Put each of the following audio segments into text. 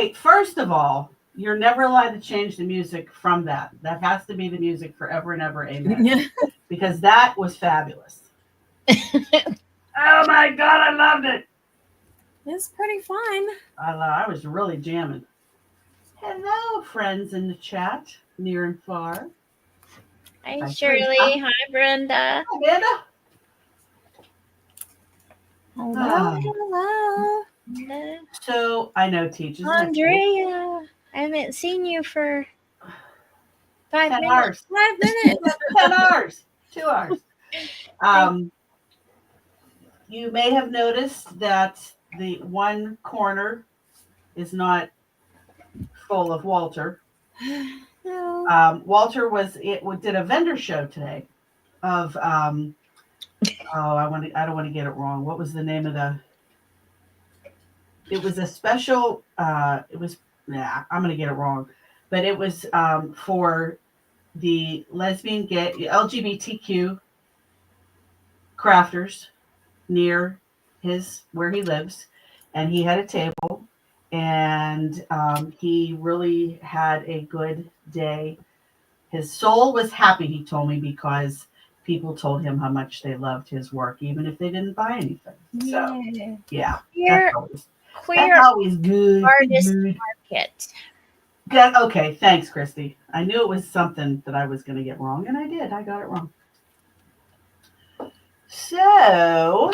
Okay, first of all, you're never allowed to change the music from that. That has to be the music forever and ever. Amen. Because that was fabulous. Oh my God, I loved it. It's pretty fun. I was really jamming. Hello, friends in the chat, near and far. Hi, Hi, Shirley. Teresa. Hi, Brenda. Hi, Amanda. Hello, Ah. hello. Brenda. So I know teachers. Andrea, I haven't seen you for 5 10 minutes. hours. 5 minutes. 10 hours. 2 hours. You may have noticed that the one corner is not full of Walter. No. Walter did a vendor show today of I don't want to get it wrong. What was the name of it was a special I'm gonna get it wrong. But it was for the lesbian, gay, LGBTQ crafters near where he lives, and he had a table, and he really had a good day. His soul was happy, he told me, because people told him how much they loved his work, even if they didn't buy anything. So yeah, Queer that's always good. artist Good. market. Okay, thanks, Christy. I knew it was something that I was going to get wrong, and I did. I got it wrong. So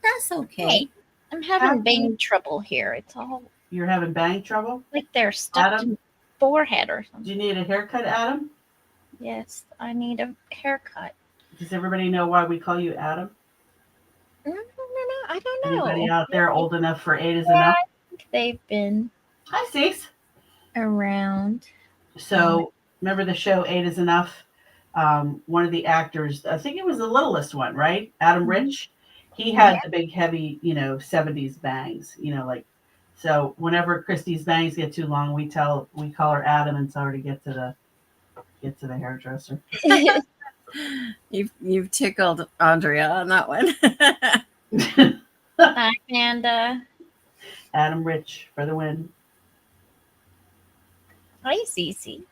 That's okay. Hey, I'm having bang trouble here. It's all you're having bang trouble? like they're stuck Adam? to forehead or Do something. you need a haircut, Adam? Yes, I need a haircut. Does everybody know why we call you Adam? No, I don't know. Anybody out there old enough for 8 is enough? I think they've been Hi, Cease. around. So remember the show 8 is Enough? One of the actors, I think it was the littlest one, right? Adam Rich. He had the big, heavy, 70s bangs, so whenever Christy's bangs get too long, we call her Adam and tell her to get to the hairdresser. You've tickled Andrea on that one. Hi, Panda. Adam Rich for the win. Hi, Cece.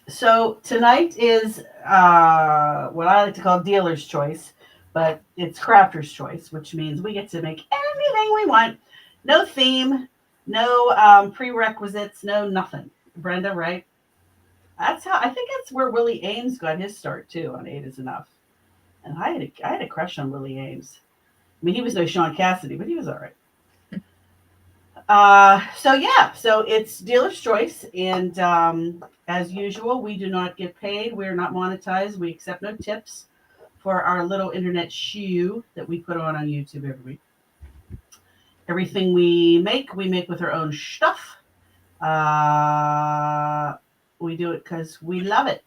So tonight is what I like to call dealer's choice, but it's crafter's choice, which means we get to make anything we want. No theme, no prerequisites, no nothing. Brenda, right? I think that's where Willie Ames got his start too, on 8 is Enough. And I had a crush on Willie Ames. I mean, he was no Sean Cassidy, but he was all right. So it's dealer's choice, and as usual, we do not get paid. We're not monetized. We accept no tips for our little internet shoe that we put on YouTube every week. Everything we make with our own stuff. We do it because we love it.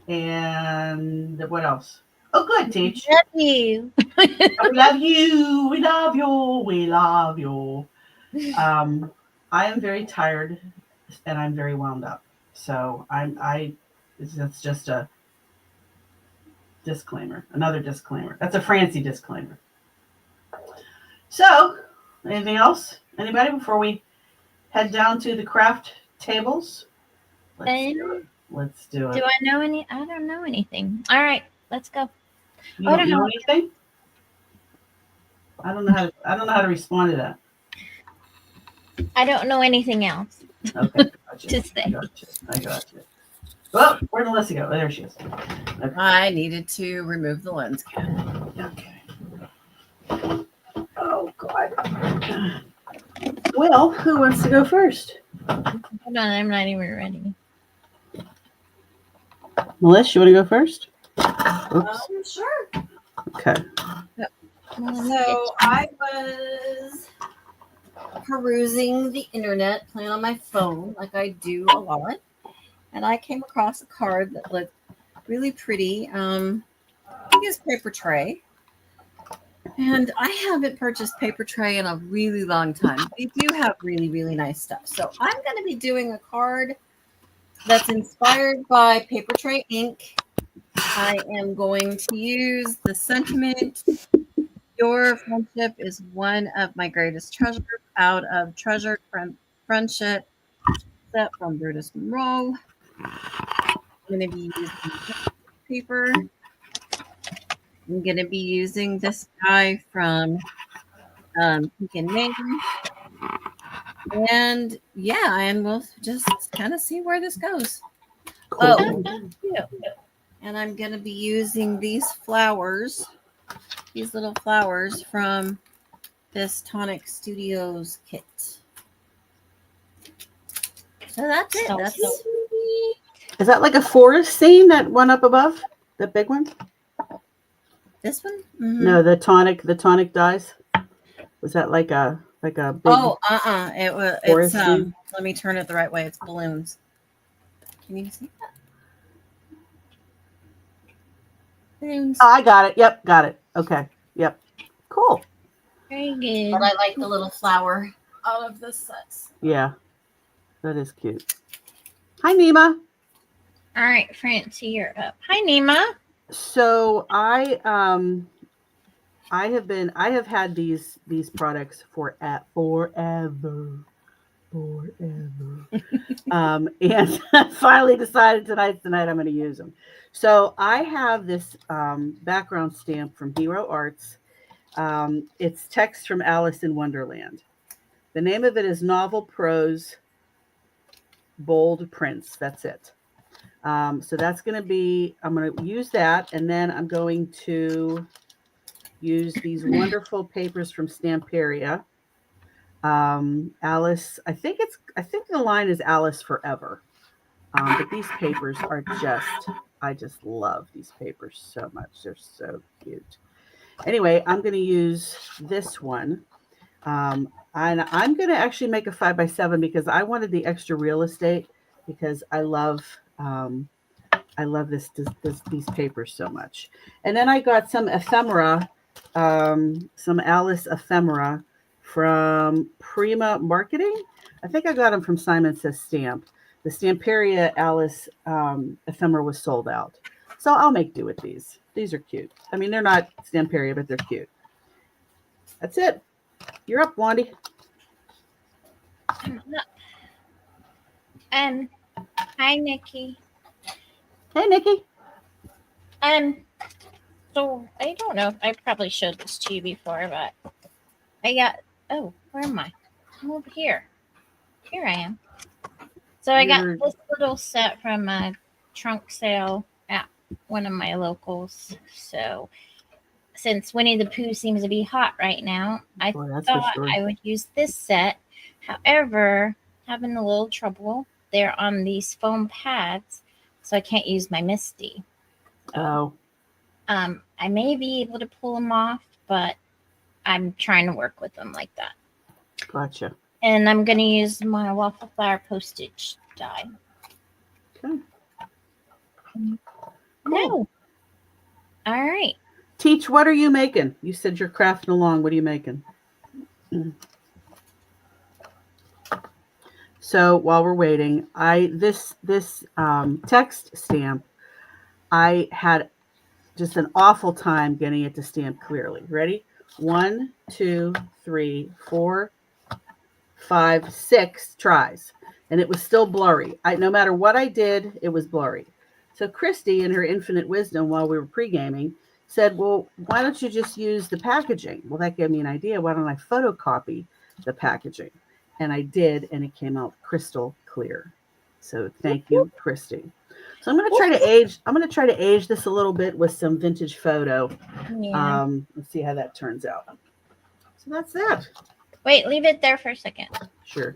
And what else? Oh, good, Teach. Love you. We love you. We love you. We love you. I am very tired and I'm very wound up. So that's just a disclaimer. Another disclaimer. That's a Francie disclaimer. So, anything else? Anybody before we head down to the craft tables? Let's do it. Do I know any? I don't know anything. All right, let's go. You don't know anything? I don't know how to respond to that. I don't know anything else. Okay, gotcha. To say. I got you. Well, where'd Alyssa go? Oh, there she is. Okay. I needed to remove the lens cap. Okay. Oh, God. Well, who wants to go first? Hold on, I'm not even ready. Melissa, you want to go first? Oops. Sure. Okay. So I was perusing the internet, playing on my phone like I do a lot, and I came across a card that looked really pretty. I think it's paper tray, and I haven't purchased paper tray in a really long time. They do have really, really nice stuff. So I'm going to be doing a card that's inspired by paper tray ink. I am going to use the sentiment, "Your friendship is one of my greatest treasures." out of Treasured Friendship set from Brutus Monroe. I'm going to be using paper. I'm going to be using this guy from Pink and Maine. And yeah, and we'll just kind of see where this goes. Cool. And I'm going to be using these flowers, these little flowers from this Tonic Studios kit. So that's it. That's Is that like a forest scene, that one up above? The big one? this one. No, the tonic dies. Was that like a big It was. forest It's scene? Let me turn it the right way. It's balloons. Can you see that? Balloons. I got it. Yep, got it. Okay. Yep. Cool. Very good. But I like the little flower out of the sets. Yeah. That is cute. Hi, Nima. All right, Francie, you're up. Hi, Nima. So I have had these products forever. And I finally decided tonight I'm going to use them. So I have this background stamp from Hero Arts. It's text from Alice in Wonderland. The name of it is Novel Prose Bold Prints. That's it. So that's going to be, I'm going to use that, and then I'm going to use these wonderful papers from Stamperia. Alice, I think the line is Alice Forever. But these papers are I just love these papers so much. They're so cute. Anyway, I'm going to use this one. And I'm going to actually make a 5x7 because I wanted the extra real estate, because I love these papers so much. And then I got some ephemera, some Alice ephemera from Prima Marketing. I think I got them from Simon Says Stamp. The Stamperia Alice ephemera was sold out. So I'll make do with these. These are cute. I mean, they're not Stamperia, but they're cute. That's it. You're up, Blondie. Hi, Nikki. Hey, Nikki. So I don't know if I probably showed this to you before, but I got. Oh, where am I? I'm over here. Here I am. So I got this little set from a trunk sale at one of my locals. So since Winnie the Pooh seems to be hot right now, I thought I would use this set. However, having a little trouble. They're on these foam pads, so I can't use my Misty. Oh. I may be able to pull them off, but I'm trying to work with them like that. Gotcha. And I'm going to use my waffle flower postage die. Okay. No. All right. Teach, what are you making? You said you're crafting along. What are you making? So while we're waiting, this text stamp, I had just an awful time getting it to stamp clearly. Ready? 1, 2, 3, 4, 5, 6 tries, and it was still blurry. No matter what I did, it was blurry. So Christy, in her infinite wisdom, while we were pre-gaming, said, "Well, why don't you just use the packaging?" Well, that gave me an idea. Why don't I photocopy the packaging? And I did, and it came out crystal clear. So thank you, Christy. So I'm going to try to age this a little bit with some vintage photo. Yeah. Let's see how that turns out. So that's that. Wait, leave it there for a second. Sure.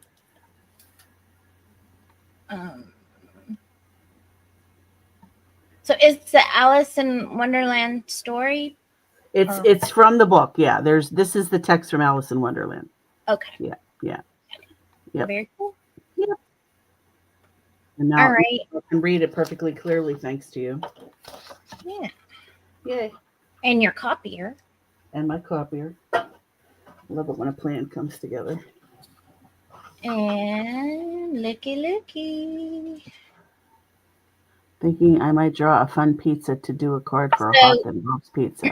So it's the Alice in Wonderland story? It's from the book. Yeah, this is the text from Alice in Wonderland. Okay. Yeah. Yep. Very cool. Yep. And now all right. I can read it perfectly clearly thanks to you. Yeah. Yay. And your copier. And my copier. I love it when a plan comes together. And looky. Thinking I might draw a fun pizza to do a card for a Hawk and Bob's Pizza.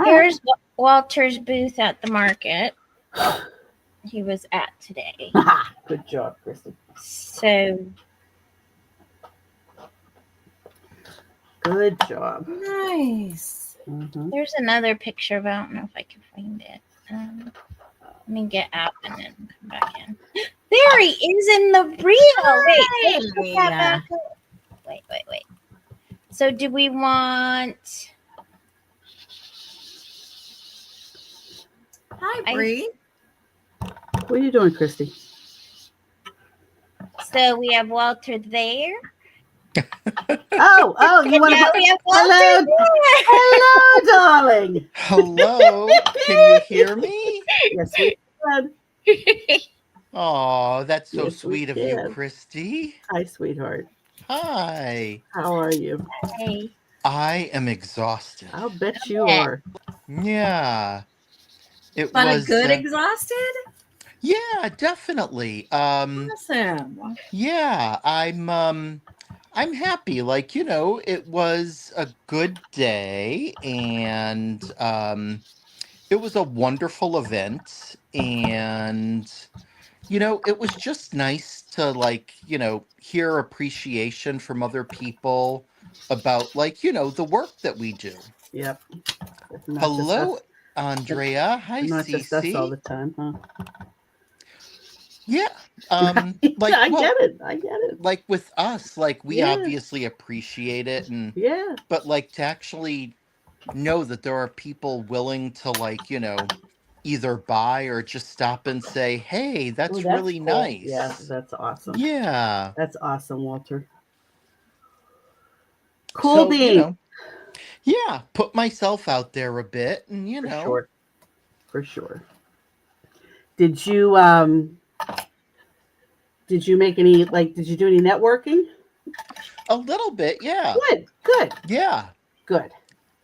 Here's Walter's booth at the market. he was at today. Good job, Christy. So Good job. Nice. Mhm. there's another picture, but I don't know if I can find it. Let me get out and then come back in. There he is in the real. Wait, put that back up. Wait. So do we want? Hi, Bree. What are you doing, Christy? So we have Walter there. Oh, you want Now to? we have Walter Hello, there. hello, darling. Hello, can you hear me? Yes, we can. Oh, that's so Yes, we sweet of you, can. Christy. Hi, sweetheart. Hi. How are you? Hey. I am exhausted. I'll bet you bet. are. Yeah. It But a was good exhausted? yeah, definitely. Awesome. Yeah, I'm happy. Like, it was a good day and it was a wonderful event and it was just nice to hear appreciation from other people about the work that we do. Yep. Not Hello, just us. Andrea. Hi, Not just us all Cece. the time, huh? Yeah. I get it. I get it. Like with us, like we Yeah. obviously appreciate it Yeah. but like to actually know that there are people willing to either buy or just stop and say, "Hey, Oh, that's really cool. nice." Yeah, that's awesome. Yeah. That's awesome, Walter. Cool So, bean. yeah, put myself out there a bit and For sure. Did you make any did you do any networking? a little bit, yeah. Good. Yeah. Good.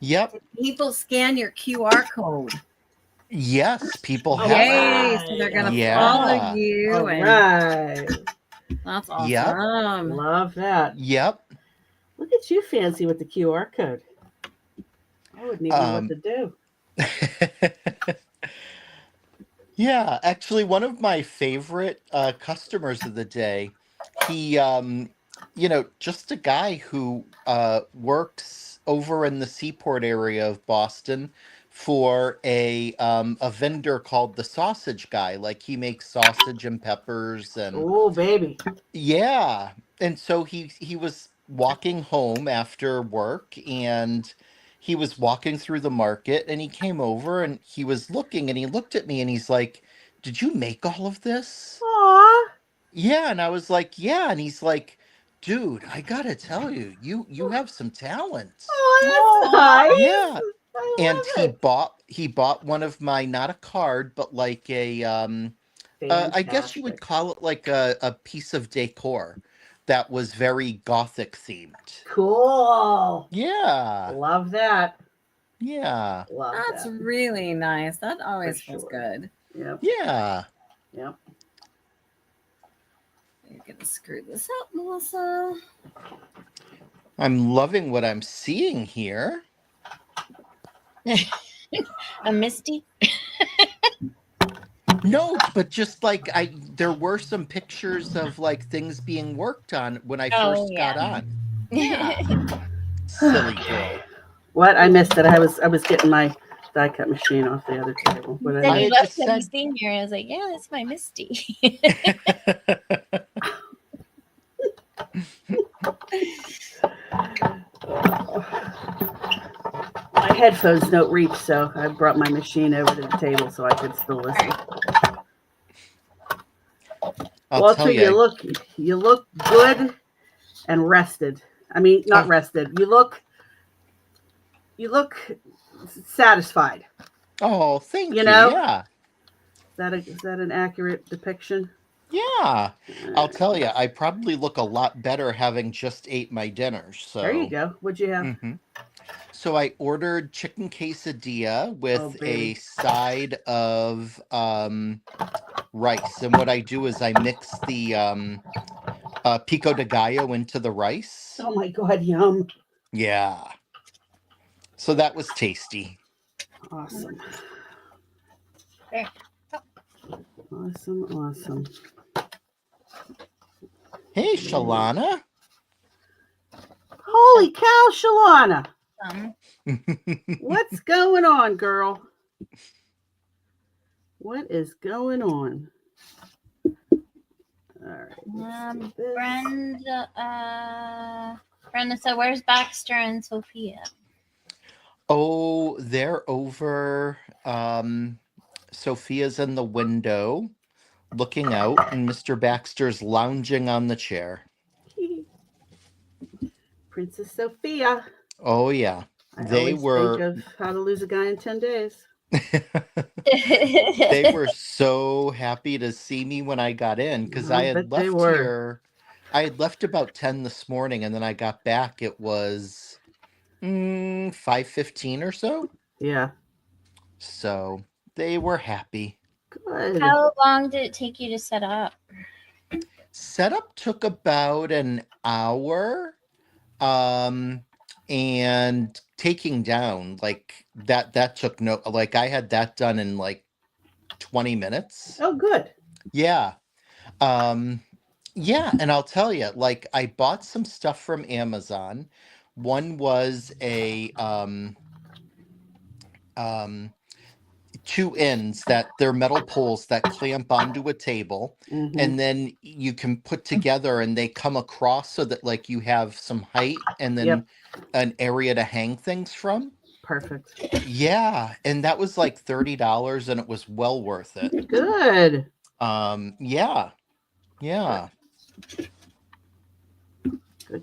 Yep. People scan your QR code. Yes, people All have. Yay. right. So they're going to Yeah. follow you. All and right. That's Yep. awesome. Love that. Yep. Look at you fancy with the QR code. I wouldn't even know what to do. Yeah, actually one of my favorite customers of the day, he just a guy who works over in the Seaport area of Boston for a vendor called the Sausage Guy. Like he makes sausage and peppers and Oh, baby. yeah. And so he was walking home after work and he was walking through the market and he came over and he was looking and he looked at me and he's like, "Did you make all of this?" Aw. Yeah, and I was like, "Yeah." And he's like, "Dude, I got to tell you, you have some talent." Oh, that's nice. Yeah. I And love he bought one of my, not a card, but like a I guess you would Fantastic. call it like a piece of decor that was very gothic themed. Cool. Yeah. Love that. Yeah. Love That's that. really nice. That always feels sure. good. Yep. Yeah. Yep. You're going to screw this up, Melissa. I'm loving what I'm seeing here. A Misty. No, but just like there were some pictures of like things being worked on when I Oh, first got yeah. on. Yeah. Silly girl. What? I missed it. I was getting my die cut machine off the other table. What did Then I you had left just him said- senior. I was like, yeah, that's my Misty. My headphones don't reach, so I brought my machine over to the table so I could still listen. I'll Walter, tell you. you look good and rested. I mean, not Oh. rested. You look satisfied. Oh, thank You you. know? Yeah. Is that an accurate depiction? Yeah. I'll tell you, I probably look a lot better having just ate my dinner. So There you go. What'd you have? Mhm. So I ordered chicken quesadilla with Oh, a baby. side of rice. And what I do is I mix the pico de gallo into the rice. Oh my God, yum. Yeah. So that was tasty. Awesome. There. Awesome. Hey, Shalana. Holy cow, Shalana. Um, What's going on, girl? What is going on? All right. let's do this. Brenda said, "Where's Baxter and Sophia?" Oh, they're over. Sophia's in the window looking out, and Mr. Baxter's lounging on the chair. Princess Sophia. Oh, yeah. I They always were think of How to Lose a Guy in 10 Days. they were so happy to see me when I got in because I I bet had they left were. here. I had left about 10 this morning, and then I got back. It was 5:15 or so. Yeah. So they were happy. Good. How long did it take you to set up? Setup took about an hour. And taking down like that took no, like I had that done in like 20 minutes. Oh, good. Yeah. Yeah, and I'll tell you, like I bought some stuff from Amazon. One was a two ends that they're metal poles that clamp onto a table, Mhm. and then you can put together and they come across so that like you have some height and then Yep. an area to hang things from. Perfect. Yeah, and that was like $30 and it was well worth it. Good. Yeah.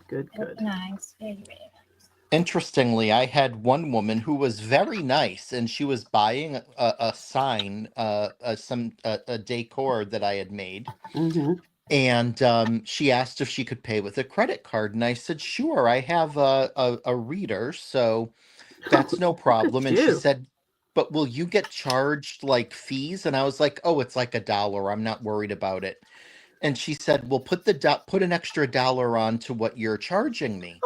Good. Nice. Very, very nice. Interestingly, I had one woman who was very nice, and she was buying a sign, a decor that I had made, Mhm. and she asked if she could pay with a credit card, and I said, "Sure, I have a reader, so that's no problem." And she you. said, "But will you get charged like fees?" And I was like, "Oh, it's like $1. I'm not worried about it." And she said, "Well, put an extra $1 on to what you're charging me."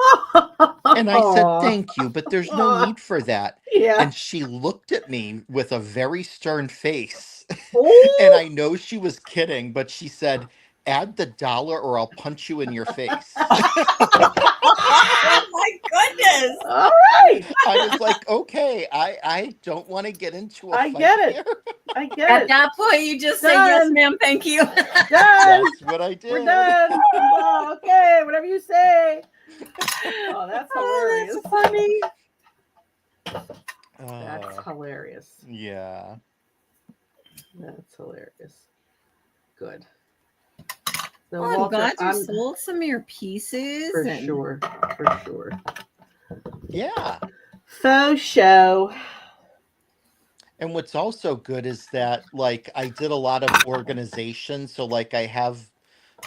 And I said, "Thank you, but there's no need for that." Yeah. And she looked at me with a very stern face. Oh, And I know she was kidding, but she said, "Add the $1 or I'll punch you in your face." Oh my goodness. all right. I was like, "Okay, I don't want to get into a I fight get it. here." I get At it. that point, you just say, yes, Done. ma'am, thank you. Done. That's what I did. We're done. Oh, okay, whatever you say. Oh, that's hilarious. That's funny. That's hilarious. Yeah. That's hilarious. Good. So, Well, I'm Walter, glad you I'm sold some of your pieces. for and- sure. Yeah. Faux show. And what's also good is that like I did a lot of organization. So like I have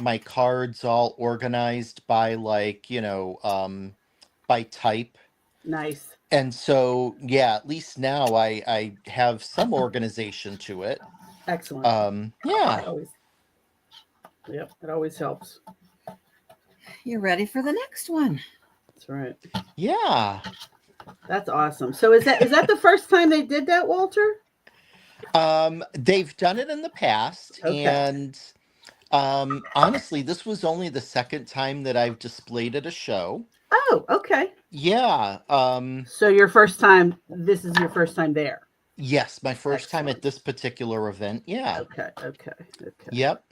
my cards all organized by like, by type. Nice. And so yeah, at least now I have some organization to it. Excellent. Yeah. Always. Yep, it always helps. You're ready for the next one. That's right. Yeah. That's awesome. So is that the first time they did that, Walter? They've done it in the past, Okay. and honestly, this was only the second time that I've displayed at a show. Oh, okay. Yeah. So this is your first time there. Yes, my first time Excellent. at this particular event. Yeah. Okay. Yep.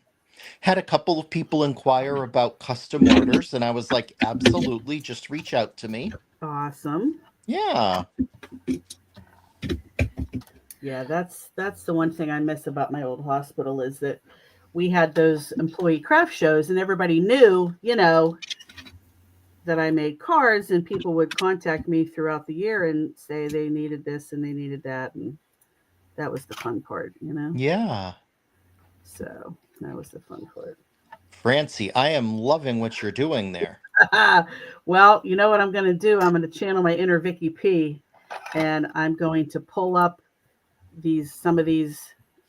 Had a couple of people inquire about custom orders, and I was like, absolutely, just reach out to me. Awesome. Yeah. Yeah, that's the one thing I miss about my old hospital is that we had those employee craft shows and everybody knew, that I made cards and people would contact me throughout the year and say they needed this and they needed that. And that was the fun part, Yeah. So that was the fun part. Francie, I am loving what you're doing there. Well, you know what I'm going to do? I'm going to channel my inner Vicky P and I'm going to pull up some of these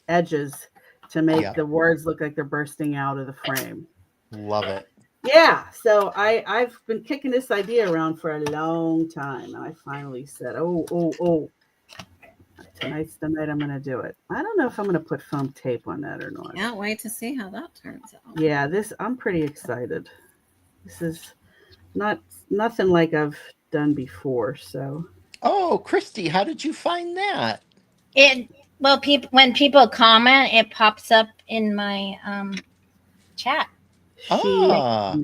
edges to make the words look like they're bursting out of the frame. Love it. Yeah, so I've been kicking this idea around for a long time, and I finally said, "Oh, I Tonight's the night I'm going to do it. I don't know if I'm going to put foam tape on that or not. Can't wait to see how that turns out. Yeah, I'm pretty excited. This is nothing like I've done before, so. Oh, Christy, how did you find that? When people comment, it pops up in my chat. Ah.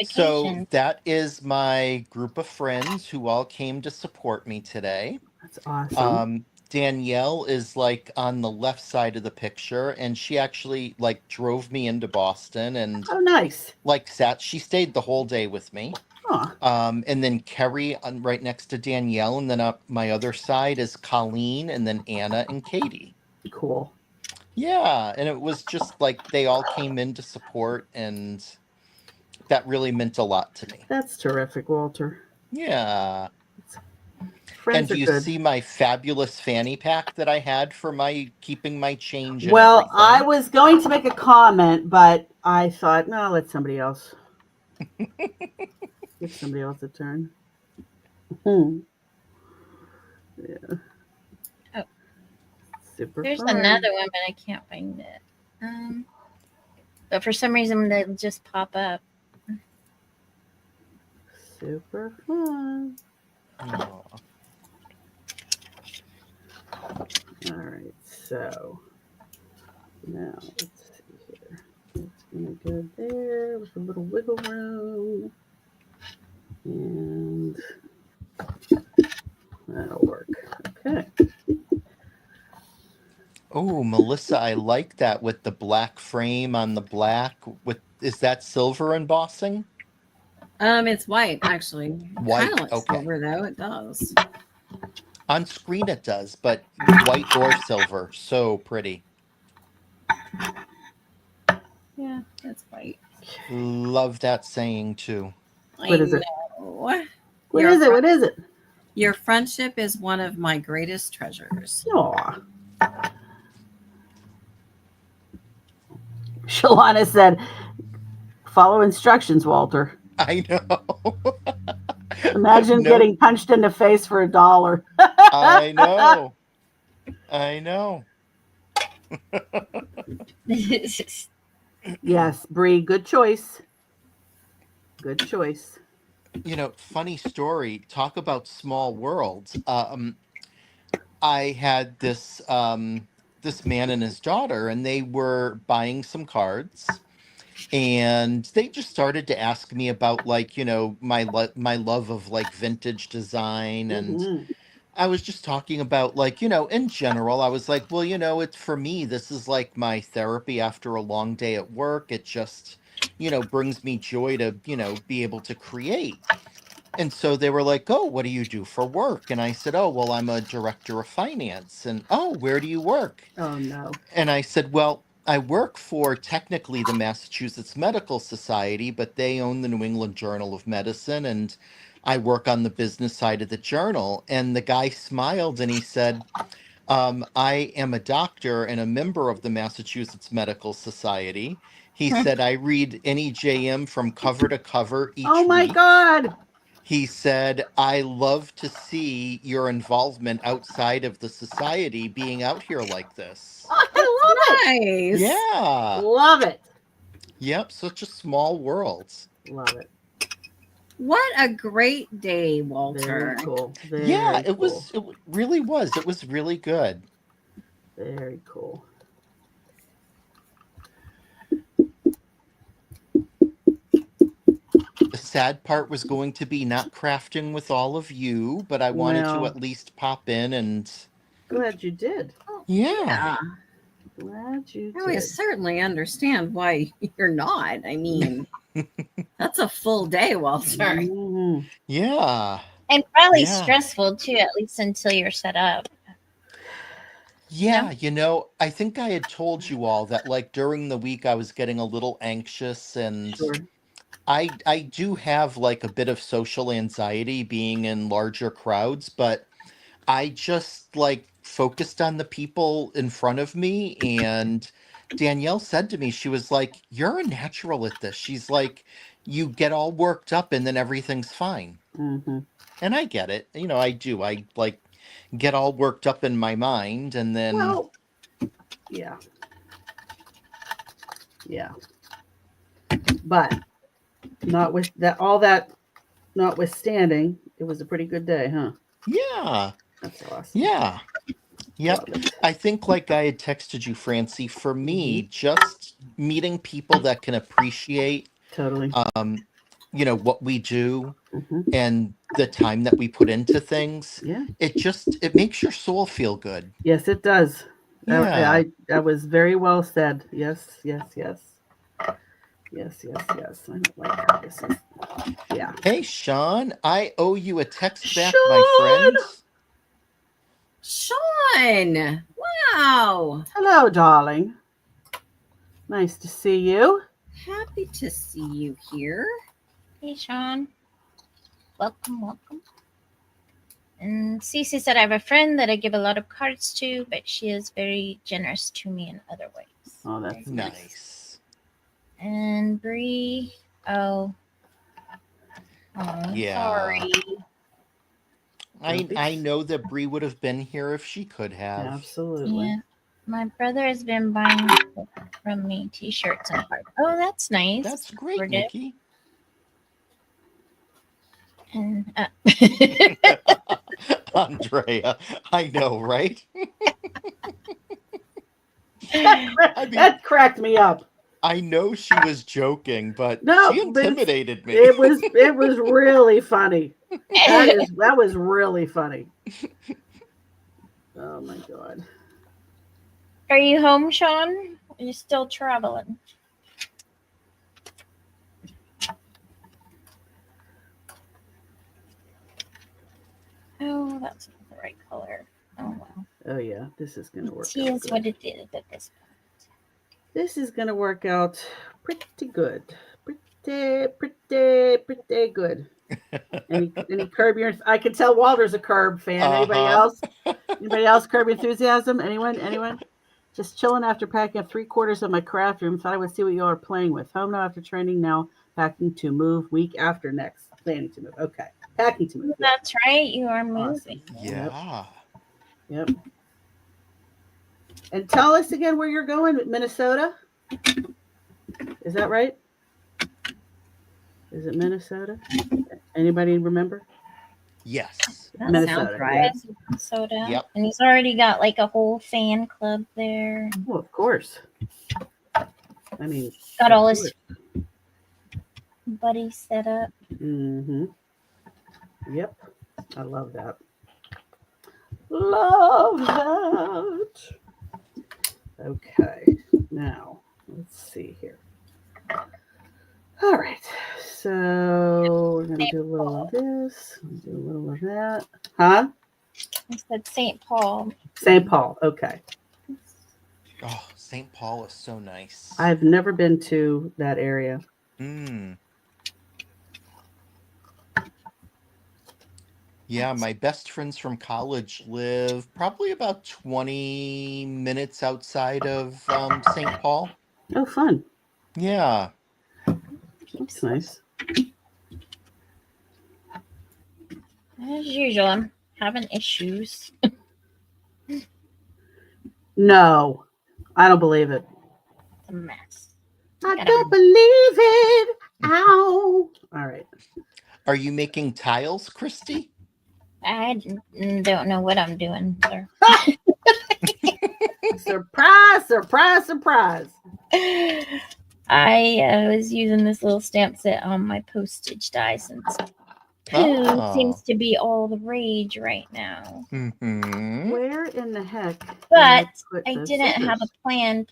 So notifications. that is my group of friends who all came to support me today. That's awesome. Danielle is like on the left side of the picture, and she actually like drove me into Boston and Oh, nice. like she stayed the whole day with me. Huh. And then Kerry right next to Danielle, and then up my other side is Colleen, and then Anna and Katie. Cool. Yeah, and it was just like they all came in to support, and that really meant a lot to me. That's terrific, Walter. Yeah. Friends And do are you good. see my fabulous fanny pack that I had for my keeping my change and Well, everything? I was going to make a comment, but I thought, no, let somebody else. Give somebody else a turn. Yeah. Oh. Super There's fun. another one, but I can't find it. But for some reason, they just pop up. Super fun. Aw. All right, so now let's see here. It's gonna go there with a little wiggle room, and that'll work. Okay. Oh, Melissa, I like that with the black frame on the black. Is that silver embossing? It's white actually. White, Kind of like okay. silver though. It does. On screen it does, but white or silver, so pretty. Yeah, it's white. Love that saying too. What is it? What What is it? What is it? Your friendship is one of my greatest treasures. Aw. Shalana said, "Follow instructions, Walter." I know. Imagine No, getting punched in the face for $1. I know. I know. Yes, Bree, good choice. Good choice. You know, funny story. Talk about small worlds. I had this this man and his daughter, and they were buying some cards, and they just started to ask me about like my love of like vintage design, and Mhm. I was just talking about like in general. I was like, well, it's for me. This is like my therapy after a long day at work. It just brings me joy to be able to create. And so they were like, "Oh, what do you do for work?" And I said, "Oh, well, I'm a director of finance." And, "Oh, where do you work?" Oh, no. And I said, "Well, I work for technically the Massachusetts Medical Society, but they own the New England Journal of Medicine, and I work on the business side of the journal." And the guy smiled and he said, "I am a doctor and a member of the Massachusetts Medical Society." He said, "I read NEJM from cover to cover Oh, each my week." God. He said, "I love to see your involvement outside of the society being out here like this." Oh, I love it. Nice. Yeah. Love it. Yep. Such a small world. Love it. What a great day, Walter. Very cool. Very Yeah, it cool. was. It really was. It was really good. Very cool. The sad part was going to be not crafting with all of you, but I wanted to Well, at least pop in and glad you did. yeah. Glad you Now I did. certainly understand why you're not. I mean, that's a full day, Walter. Mhm. Yeah. And probably Yeah. stressful too, at least until you're set up. Yeah, I think I had told you all that like during the week I was getting a little anxious, and Sure. I do have like a bit of social anxiety being in larger crowds, but I just like focused on the people in front of me, and Danielle said to me, she was like, "You're a natural at this." She's like, "You get all worked up and then everything's fine." Mm-hmm. And I get it. I do. I like get all worked up in my mind, and then Well, yeah. Yeah. But not with that, all that notwithstanding, it was a pretty good day, huh? yeah, That's awesome. yeah. Yep. Love it. I think, like I had texted you, Francie, for me, Mhm. just meeting people that can appreciate, Totally. what we do Hmm. and the time that we put into things. Yeah. It makes your soul feel good. Yes, it does. Yeah. That was very well said. Yes, yes, yes. Yes, yes, yes. I don't like how this is. Yeah. Hey, Sean, I owe you a text back, my Sean! friend. Sean! Wow! Hello, darling. Nice to see you. Happy to see you here. Hey, Sean. Welcome, welcome. And Cece said, I have a friend that I give a lot of cards to, but she is very generous to me in other ways. Oh, that's nice. Nice. And Bree, oh, Yeah. sorry. I know that Bree would have been here if she could have. Absolutely. Yeah. My brother has been buying from me t-shirts and cards. Oh, that's nice. That's great, Supportive. Nikki. And Andrea, I know, right? That cracked me up. I know she was joking, but No, she but intimidated me. It was really funny. That was really funny. Oh my god. are you home, Sean? Are you still traveling? Oh, that's not the right color. Oh well. Oh yeah, this is gonna work Tea out is good. what it is at this point. This is gonna work out pretty good. Pretty good. Any Curb Your? I can tell Walter's a Curb fan. Anybody Uh-huh. else? Anybody else? Curb Your Enthusiasm? Anyone? Just chilling after packing up 3/4 of my craft room. Thought I would see what you all are playing with. Home now after training. Now packing to move. Week after next. Planning to move. Okay. Packing to move. Yeah. That's right. You are moving. Awesome. Yeah. Yep. And tell us again where you're going. Minnesota? Is that right? Is it Minnesota? Anybody remember? Yes. That Minnesota, sounds right. Minnesota. Yep. And he's already got like a whole fan club there. Oh, of course. I mean, Got all his buddies set up. Mm-hmm. Yep. I love that. Love that. Okay. Now, let's see here. All right. So we're going to do a little of this, do a little of that. Huh? He said St. Paul. St. Paul. Okay. Oh, St. Paul is so nice. I've never been to that area. Yeah, my best friends from college live probably about 20 minutes outside of St. Paul. Oh, fun. Yeah. That's nice. As usual, I'm having issues. No, I don't believe it. It's a mess. I Gotta- don't believe it. Ow. All right. Are you making tiles, Christy? I don't know what I'm doing, sir. Surprise, surprise, surprise. I was using this little stamp set on my postage die since poo Oh. seems to be all the rage right now. Mm-hmm. Where in the heck? But put I the didn't have a scissors? plan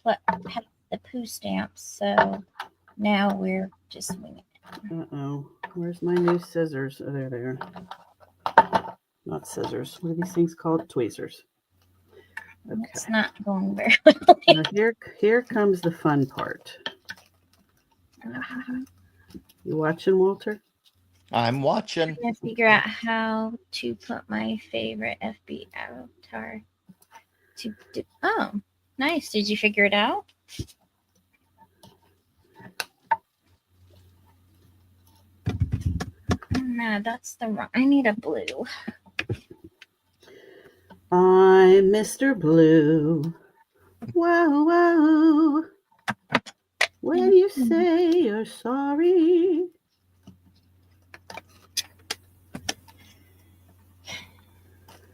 have the poo stamps, so now we're just winging it. Uh-oh. Where's my new scissors? Oh, there they are. Not scissors. What are these things called? Tweezers. Okay. It's not going very well. Now here comes the fun part. You watching, Walter? I'm watching. Trying to figure out how to put my favorite FB avatar to do. Oh, nice. Did you figure it out? No, that's the wrong. I need a blue. I'm Mr. Blue. Whoa, whoa. When you say you're sorry.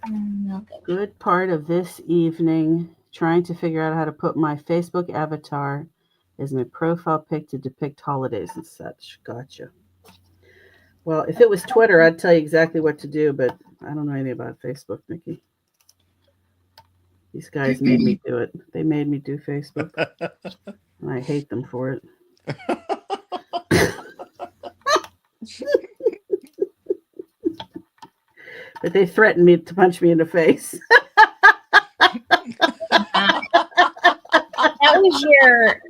Okay. Good part of this evening trying to figure out how to put my Facebook avatar as my profile pic to depict holidays and such. Gotcha. Well, if it was Twitter, I'd tell you exactly what to do, but I don't know anything about Facebook, Nikki. These guys made me do it. They made me do Facebook, and I hate them for it. But they threatened me to punch me in the face. That was your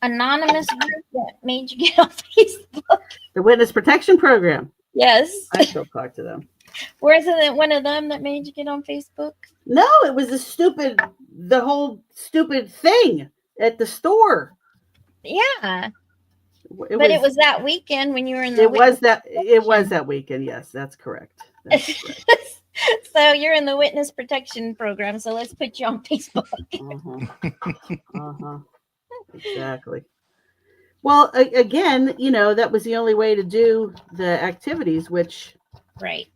anonymous group that made you get on Facebook. The Witness Protection Program. Yes. I still talk to them. Was it one of them that made you get on Facebook? No, it was the whole stupid thing at the store. Yeah. It was that weekend when you were in the It was that weekend. Yes, that's correct. That's correct. So you're in the witness protection program. So let's put you on Facebook. Exactly. Well, again, that was the only way to do the activities, which Right.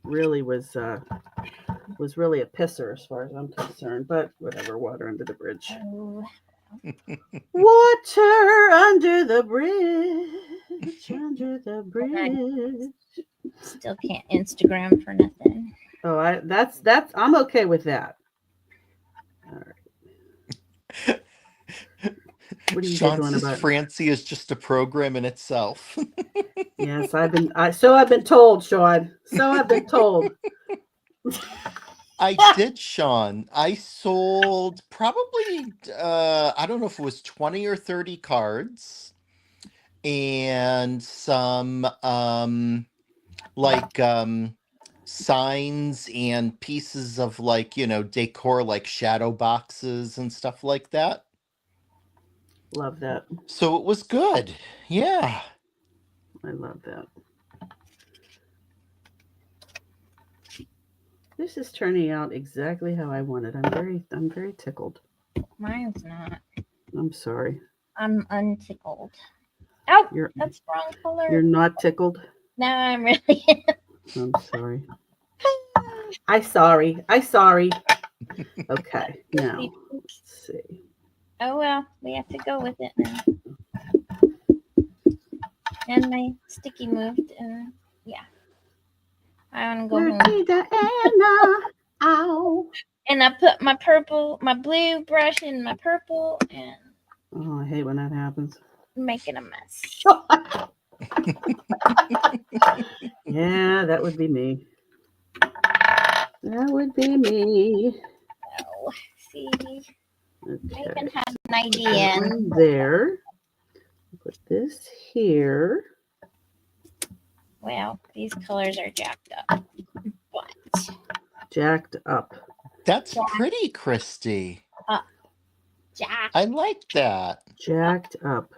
really was really a pisser as far as I'm concerned. But whatever, water under the bridge. Oh. Water under the bridge, under the bridge. Still can't Instagram for nothing. Oh, that's I'm okay with that. All right. What are you Sean doing says about? Francie is just a program in itself. Yes, I've been told, Sean. So I've been told. I did, Sean. I sold probably I don't know if it was 20 or 30 cards and some signs and pieces of decor like shadow boxes and stuff like that. Love that. So it was good. Yeah. I love that. This is turning out exactly how I wanted. I'm very tickled. Mine's not. I'm sorry. I'm untickled. Oh, You're that's wrong color. You're not tickled? No, I'm really. I'm sorry. I sorry. Okay, now let's see. Oh well, we have to go with it now. And my sticky moved, and yeah, I want to go home. Diana. Ow. And I put my blue brush in my purple, and Oh, I hate when that happens. making a mess. Yeah, that would be me. That would be me. Oh, see, I Okay. even have an idea. One there. Put this here. Well, these colors are jacked up. But Jacked up. That's pretty, Christy. jacked, I like that. Jacked up.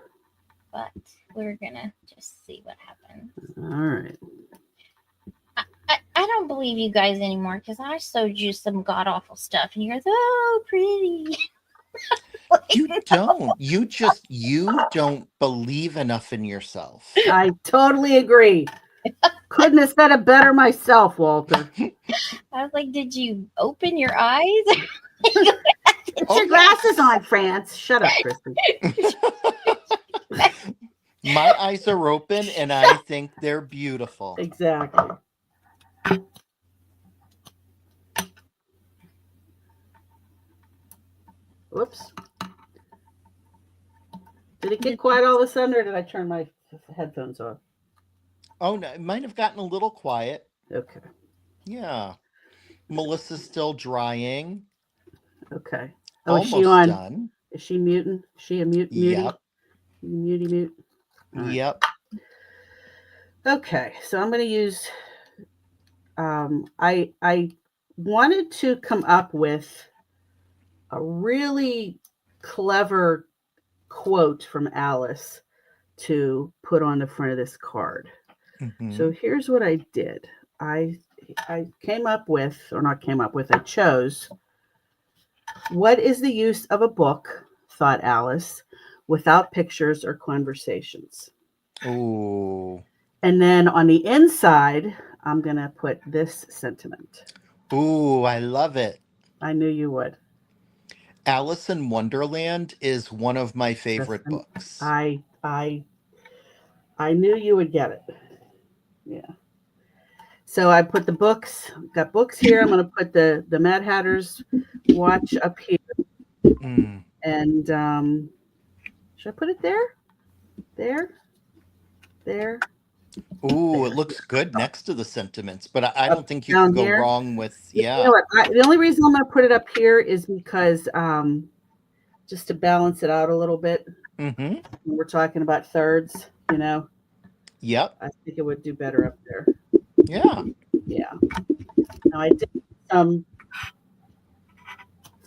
but we're gonna just see what happens. All right. I don't believe you guys anymore because I showed you some god awful stuff, and you're so pretty. You don't. You don't believe enough in yourself. I totally agree. Couldn't have said it better myself, Walter. I was like, did you open your eyes? Put your glasses on, France. Shut up, Kristen. My eyes are open and I think they're beautiful. Exactly. Whoops. Did it get quiet all of a sudden, or did I turn my headphones off? Oh, no, it might have gotten a little quiet. Okay. Yeah. Melissa's still drying. Okay. Oh, Almost is she on? done. Is she muting? Is she a mute? Yep. Mute. Right. Yep. Okay, so I'm going to use. I wanted to come up with a really clever quote from Alice to put on the front of this card. Mhm. So here's what I did. I came up with, or not came up with, I chose, what is the use of a book, thought Alice, without pictures or conversations? Ooh. And then on the inside, I'm going to put this sentiment. Ooh, I love it. I knew you would. Alice in Wonderland is one of my favorite Listen, books. I knew you would get it. Yeah. So I put the books, got books here. I'm going to put the Mad Hatter's watch up here. Mm. And should I put it there? There? There? Ooh, it looks good next to the sentiments, but I don't think you down can go here? wrong with, You yeah. know what? The only reason I'm going to put it up here is because just to balance it out a little bit. Mm-hmm. When we're talking about thirds, you know, Yep. I think it would do better up there. Yeah. Yeah. Now I did some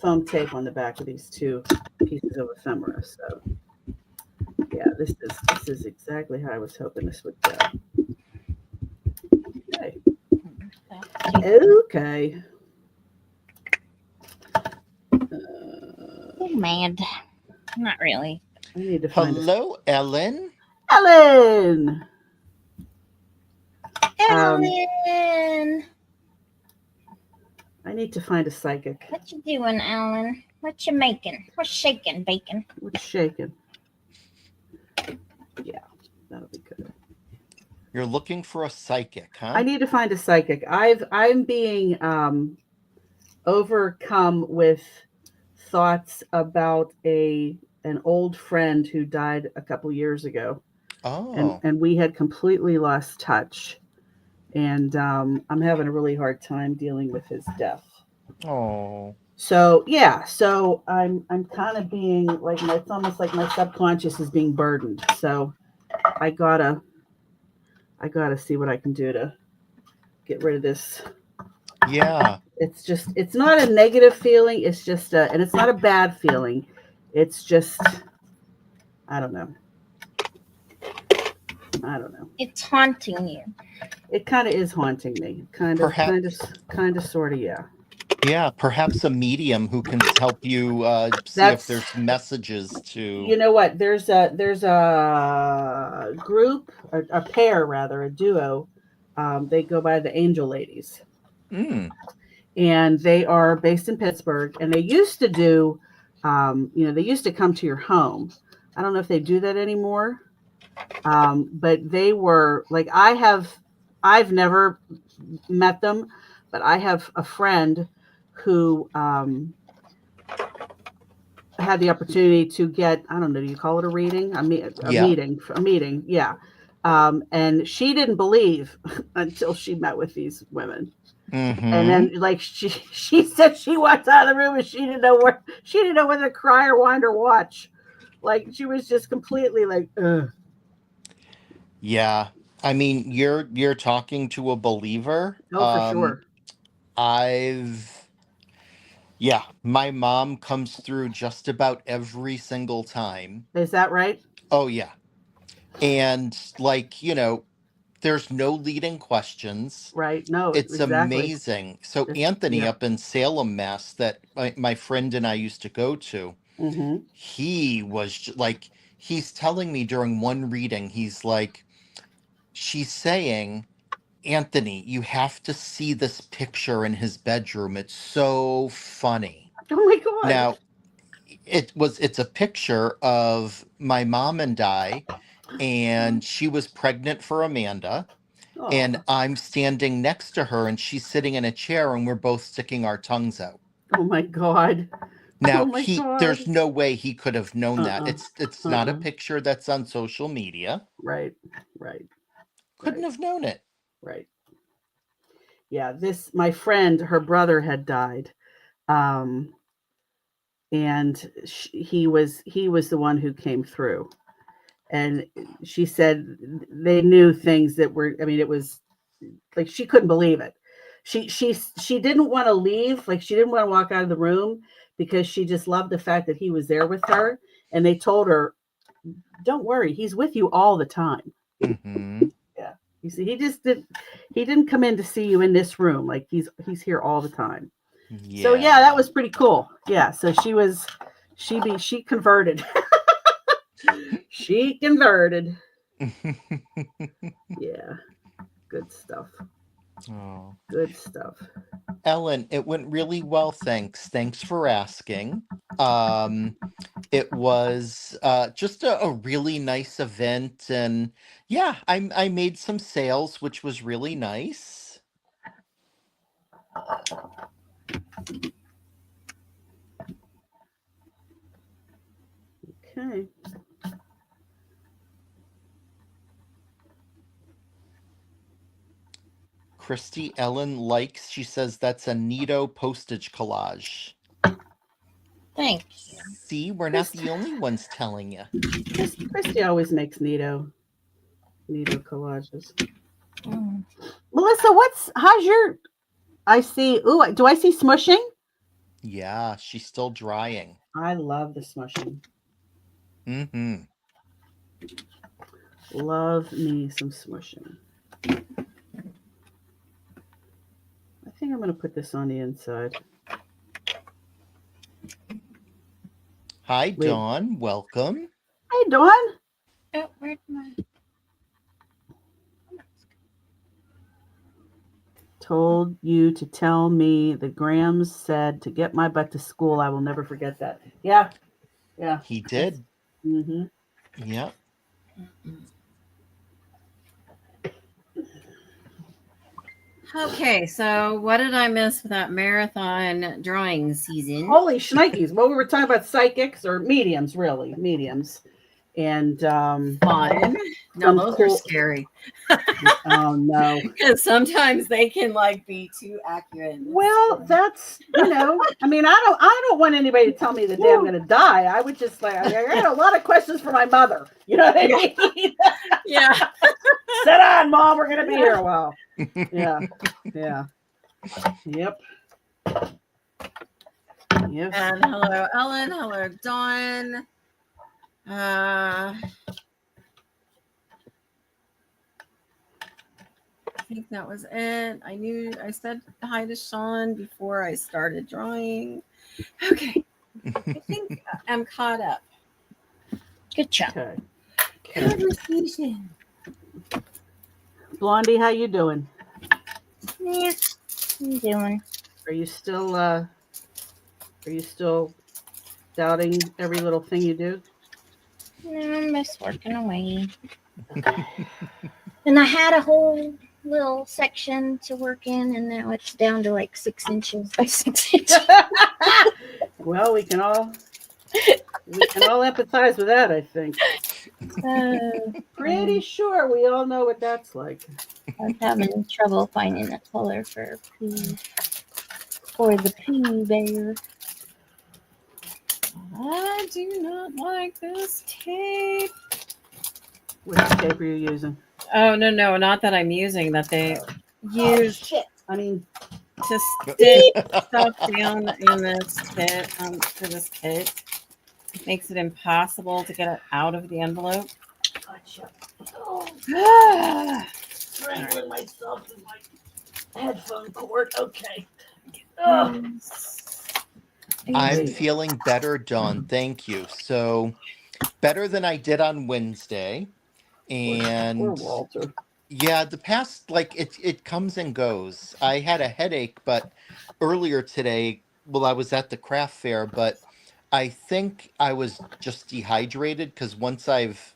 foam tape on the back of these two pieces of ephemera. So yeah, this is exactly how I was hoping this would go. Okay. Okay. Mad. Not really. I need to find Hello, Ellen. Ellen. Ellen, I need to find a psychic. what you doing, Ellen? What you making? What's shaking, bacon? What's shaking? Yeah, that'll be good. You're looking for a psychic, huh? I need to find a psychic. I'm being overcome with thoughts about an old friend who died a couple years ago, Oh. and we had completely lost touch, and I'm having a really hard time dealing with his death. Oh. So yeah, so I'm kind of being like it's almost like my subconscious is being burdened. So I gotta see what I can do to get rid of this. Yeah. It's not a negative feeling. It's just and it's not a bad feeling. It's just, I don't know. It's haunting you. It kind of is haunting me. Kind of, sort of, yeah. Yeah, perhaps a medium who can help you see if there's messages to. You know what? There's a group, a pair rather, a duo. They go by the Angel Ladies, and they are based in Pittsburgh. And they used to do, they used to come to your home. I don't know if they do that anymore, but they were like I've never met them, but I have a friend who had the opportunity to get, I don't know, do you call it a reading? A meeting, yeah. And she didn't believe until she met with these women. Mm-hmm. And then like she said she walked out of the room and she didn't know whether to cry or whine or watch. Like she was just completely like, ugh. Yeah. I mean, you're talking to a believer. Oh, for sure. My mom comes through just about every single time. Is that right? Oh, yeah. And there's no leading questions. Right. No, It's exactly. amazing. So Anthony up in Salem, Mass, that my friend and I used to go to, he was like, he's telling me during one reading, he's like, she's saying, Anthony, you have to see this picture in his bedroom. It's so funny. Oh my God. Now, it's a picture of my mom and I, and she was pregnant for Amanda. Aww. And I'm standing next to her and she's sitting in a chair and we're both sticking our tongues out. Oh my God. Now there's no way he could have known that. It's not a picture that's on social media. Right. Couldn't have known it. Right. Yeah, my friend, her brother had died. And he was the one who came through. And she said they knew things that were, I mean, it was like she couldn't believe it. She didn't want to leave, like she didn't want to walk out of the room because she just loved the fact that he was there with her. And they told her don't worry, he's with you all the time. Hmm. You see, he didn't come in to see you in this room. Like he's here all the time. Yeah. So yeah, that was pretty cool. Yeah. So she converted. She converted. Yeah. Good stuff. Oh. Good stuff. Ellen, it went really well, thanks. Thanks for asking. It was just a really nice event, and yeah, I made some sales, which was really nice. Okay. Christy Ellen likes, she says that's a neato postage collage. Thanks. See, we're not the only ones telling you. Christy always makes neato collages. Mm. Melissa, how's your? I see. Ooh, do I see smushing? Yeah, she's still drying. I love the smushing. Mm-hmm. Love me some smushing. I think I'm going to put this on the inside. Hi, Wait. Dawn. Welcome. Hey, Dawn. Oh, where'd my... Told you to tell me the Grams said to get my butt to school. I will never forget that. Yeah. Yeah. He did. Mm-hmm. Yeah. Okay, so what did I miss with that marathon drawing season? Holy shnikes. Well, we were talking about psychics or mediums, really. Mediums. And Fun. No, some those are cool- scary. oh no. Because sometimes they can like be too accurate. Well, that's I mean, I don't want anybody to tell me the day I'm gonna die. I would just like I got a lot of questions for my mother. You know what I mean? Yeah. Sit on, Mom, we're gonna be here a while. Yeah. Yeah. Yep. Yep. And hello, Ellen. Hello, Dawn. I think that was it. I said hi to Sean before I started drawing. Okay. I think I'm caught up. Good job. Okay. Conversation. Blondie, how you doing? Yeah, I'm doing. Are you still doubting every little thing you do? No, I'm just working away. And I had a whole little section to work in, and now it's down to like 6 inches by 6 inches. Well, we can all empathize with that, I think. Pretty sure we all know what that's like. I'm having trouble finding a color for the Pooh Bear. I do not like this tape. Which tape are you using? Oh, no, not that I'm using, that they use Shit. I mean, to stick stuff down in this kit, for this kit. It makes it impossible to get it out of the envelope. gotcha. Oh, Ah, strangling myself in my headphone cord. Okay. Oh. I'm feeling better, Dawn. Thank you. So better than I did on Wednesday. And Poor Walter. yeah, the past, like it comes and goes. I had a headache, but earlier today, well, I was at the craft fair, but I think I was just dehydrated because once I've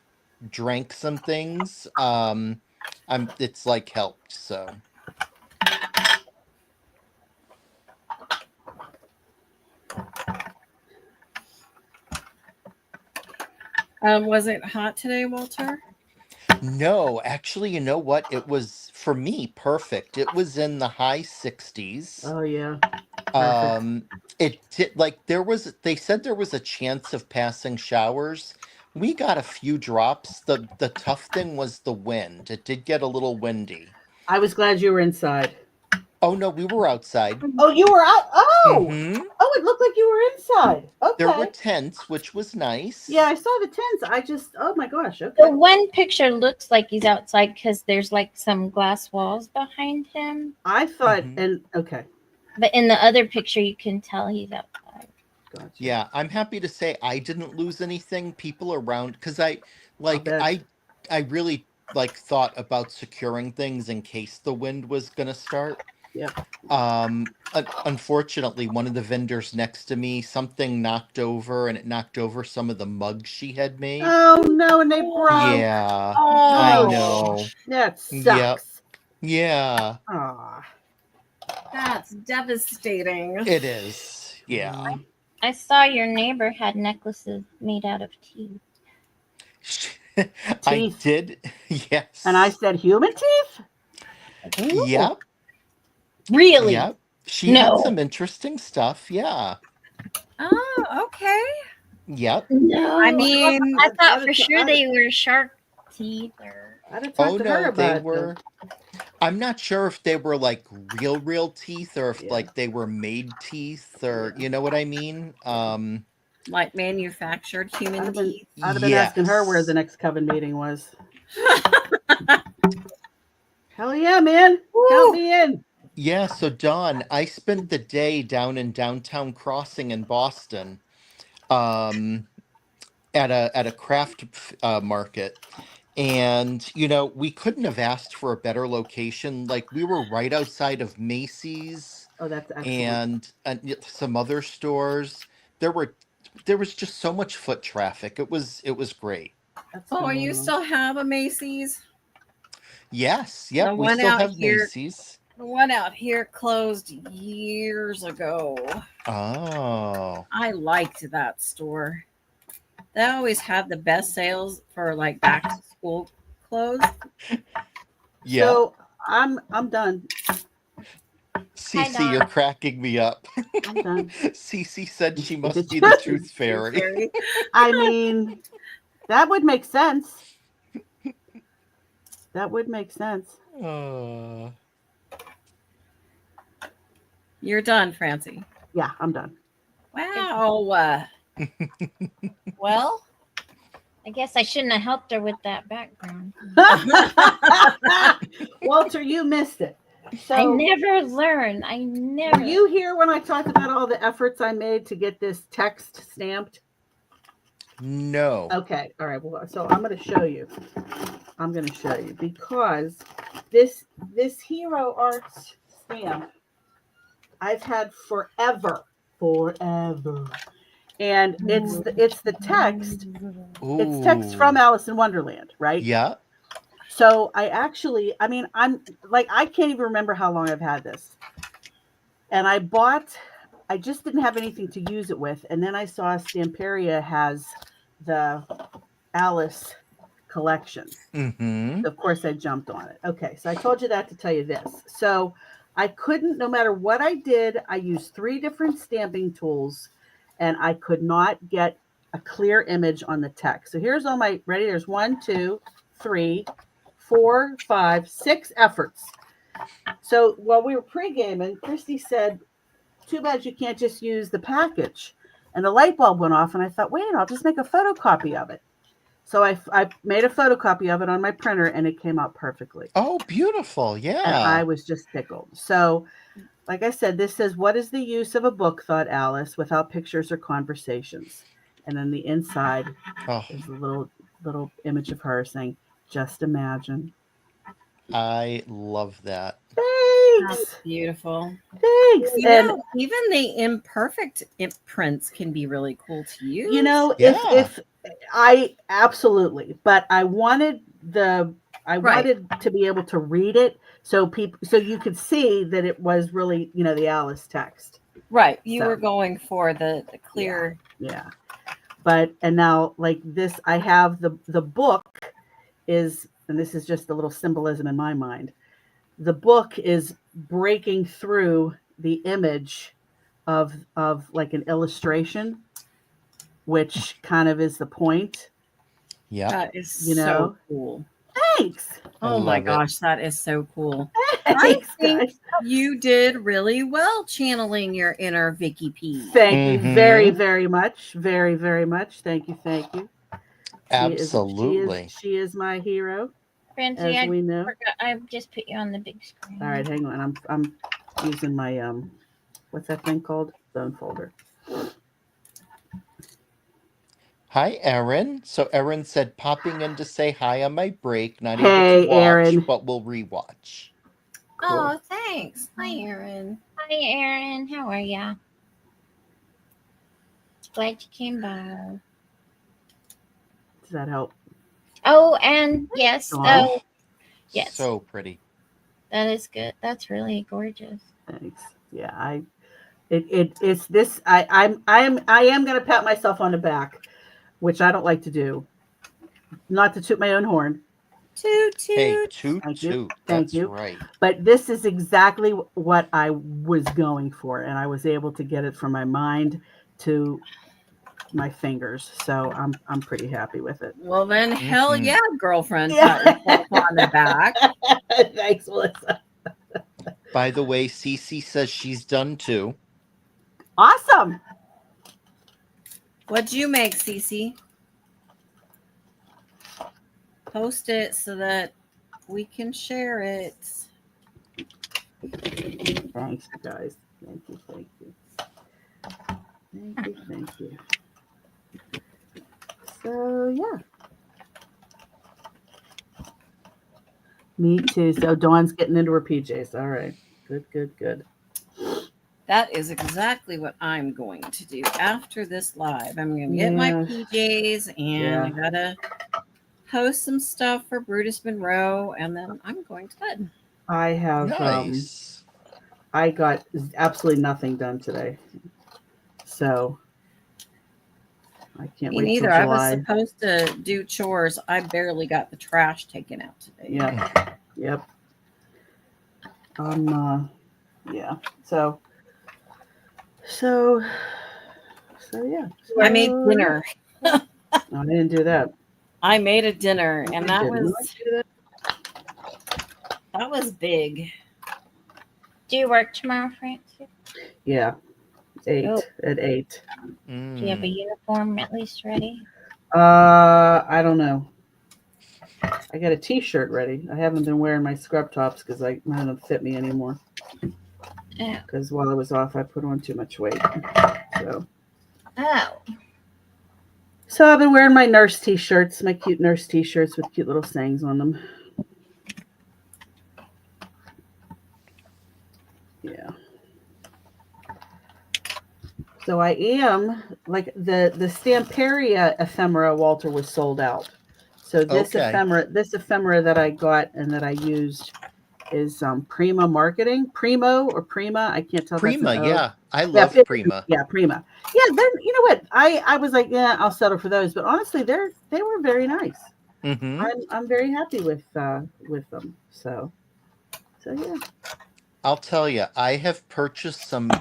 drank some things, it's like helped. So was it hot today, Walter? no, actually, you know what? It was for me perfect. It was in the high 60s. Oh yeah. It did like they said there was a chance of passing showers. We got a few drops. The tough thing was the wind. It did get a little windy. I was glad you were inside. Oh no, we were outside. Oh, you were out. Oh, Hmm. oh, it looked like you were inside. There were Okay. tents, which was nice. Yeah, I saw the tents. I just, oh my gosh. The Okay. one picture looks like he's outside because there's like some glass walls behind him. I thought, Mhm. and okay. But in the other picture, you can tell he's outside. Gotcha. Yeah, I'm happy to say I didn't lose anything. People around, because I bet. I really thought about securing things in case the wind was gonna start. Yep. Unfortunately, one of the vendors next to me, something knocked over, and it knocked over some of the mugs she had made. Oh no, and they broke. Yeah, Oh, I know. That Yep. sucks. Yeah, Aw. that's devastating. it is. Yeah. I saw your neighbor had necklaces made out of teeth. I Teeth. did. Yes. And I said, human teeth? Yep. Really? Yep. She No. had some interesting stuff. Yeah. Oh, okay. Yep. No. I mean, I thought I'd for have- sure I'd- they were shark teeth or. I'd have talked Oh to her no, they about were. I'm not sure if they were like real teeth or if Yeah. like they were made teeth or you know what I mean. like manufactured human I'd have been, teeth. I'd have been asking her where Yes. the next coven meeting was. Hell yeah, man. Count me in. Yeah. So Dawn, I spent the day down in downtown Crossing in Boston, at a craft market. And we couldn't have asked for a better location. Like we were right outside of Macy's Oh, that's excellent. and some other stores. There was just so much foot traffic. It was great. That's Oh, you phenomenal. still have a Macy's? Yes, yep, The we one still out have here- Macy's. The one out here closed years ago. Oh, I liked that store. They always have the best sales for like back to school clothes. yeah. So I'm done. Cece, you're Dawn. cracking me up. I'm done. Cece said she must be the truth fairy. I mean, that would make sense. That would make sense. Uh, You're done, Francie. Yeah, I'm done. Wow. Well, I guess I shouldn't have helped her with that background. Walter, you missed it. I So never learn. I were never. you here when I talked about all the efforts I made to get this text stamped? no. Okay, all right. Well, so I'm going to show you. I'm going to show you because this Hero Arts stamp I've had forever, and it's the text. It's text from Alice in Wonderland, right? Yeah. So I mean, I'm like, I can't even remember how long I've had this. And I just didn't have anything to use it with. And then I saw Stamperia has the Alice collection. Mm-hmm. Of course, I jumped on it. Okay, so I told you that to tell you this. So I couldn't, no matter what I did, I used 3 different stamping tools, and I could not get a clear image on the text. So here's all my, ready? There's 1, 2, 3, 4, 5, 6 efforts. So while we were pre-gaming, Christy said, too bad you can't just use the package. And the light bulb went off, and I thought, wait, I'll just make a photocopy of it. So I made a photocopy of it on my printer, and it came out perfectly. Oh, beautiful. Yeah. And I was just tickled. So, like I said, this says, what is the use of a book, thought Alice, without pictures or conversations? And then the inside Oh, is a little image of her saying, just imagine. I love that. Thanks. That's beautiful. Thanks. You And know, even the imperfect prints can be really cool to use. you know, Yeah. if I absolutely, but I wanted Right. wanted to be able to read it so you could see that it was really, the Alice text. right, you So- were going for the clear. Yeah. And now like this, I have the book is, and this is just a little symbolism in my mind. The book is breaking through the image of like an illustration, which kind of is the point. Yeah. That is You know? so cool. Thanks. Oh my love it. gosh, that is so cool. I Thanks, think guys. you did really well channeling your inner Vicky P. Thank you Mhm. very, very much. Very, very much. Thank you. Thank you. Absolutely. She is my hero, Francie, as I we know. forgot. I just put you on the big screen. All right, hang on. I'm using my what's that thing called? Phone folder. Hi, Erin. So Erin said popping in to say hi on my break, not able Hey, to watch, Erin. but will rewatch. Cool. Oh, thanks. Hi, Erin. Hi, Erin. How are ya? Glad you came by. Does that help? Oh, and yes. Dawn? Oh, yes. So pretty. That is good. That's really gorgeous. Thanks. Yeah, it's this. I am gonna pat myself on the back, which I don't like to do. Not to toot my own horn. Toot Hey, toot. toot Thank you. toot. Thank That's you. right. But this is exactly what I was going for, and I was able to get it from my mind to my fingers. So I'm pretty happy with it. Well, then, hell Mhm. yeah, girlfriend. Yeah. Pat yourself on the back. Thanks, Melissa. By the way, Cece says she's done too. Awesome. What'd you make, Cece? Post it so that we can share it. Thanks, you guys. Thank you. Thank you. Thank you. Thank you. So yeah. Me too. So Dawn's getting into her PJs. All right. Good, good, good. That is exactly what I'm going to do after this live. I'm going to get my Yeah. PJs and Yeah. I got to post some stuff for Brutus Monroe and then I'm going to bed. I have Nice. I got absolutely nothing done today. So I can't Me wait till neither. I was July. supposed to do chores. I barely got the trash taken out today. Yeah. Yep. Yeah. So yeah. I made So, dinner. No, I didn't do that. I made a dinner and I that didn't. was big. Do you work tomorrow, Francie? Yeah. 8 Oh. at 8. Do you have a uniform at least ready? I don't know. I got a t-shirt ready. I haven't been wearing my scrub tops because none of them fit me anymore. Yeah. Because while I was off, I put on too much weight. Oh. So I've been wearing my nurse t-shirts, my cute nurse t-shirts with cute little sayings on them. Yeah. So I am like the Stamperia ephemera, Walter, was sold out. So this Okay. ephemera that I got and that I used is Prima Marketing. Primo or Prima. I can't tell. Prima, That's an O. yeah. I love Prima. Yeah, Prima. Yeah, then you know what? I was like, yeah, I'll settle for those. But honestly, they were very nice. Mm-hmm. I'm very happy with them. So yeah. I'll tell you, I have purchased some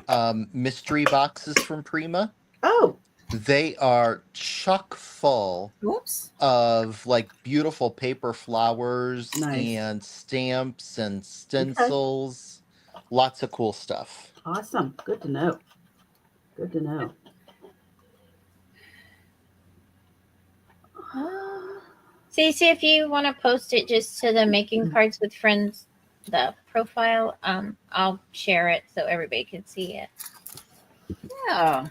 mystery boxes from Prima. Oh, They are chock full Oops. of like beautiful paper flowers Nice. and stamps and stencils. Lots of cool stuff. awesome. Good to know. Good to know. See if you want to post it just to the Making Cards with Friends, the profile. I'll share it so everybody can see it. Yeah.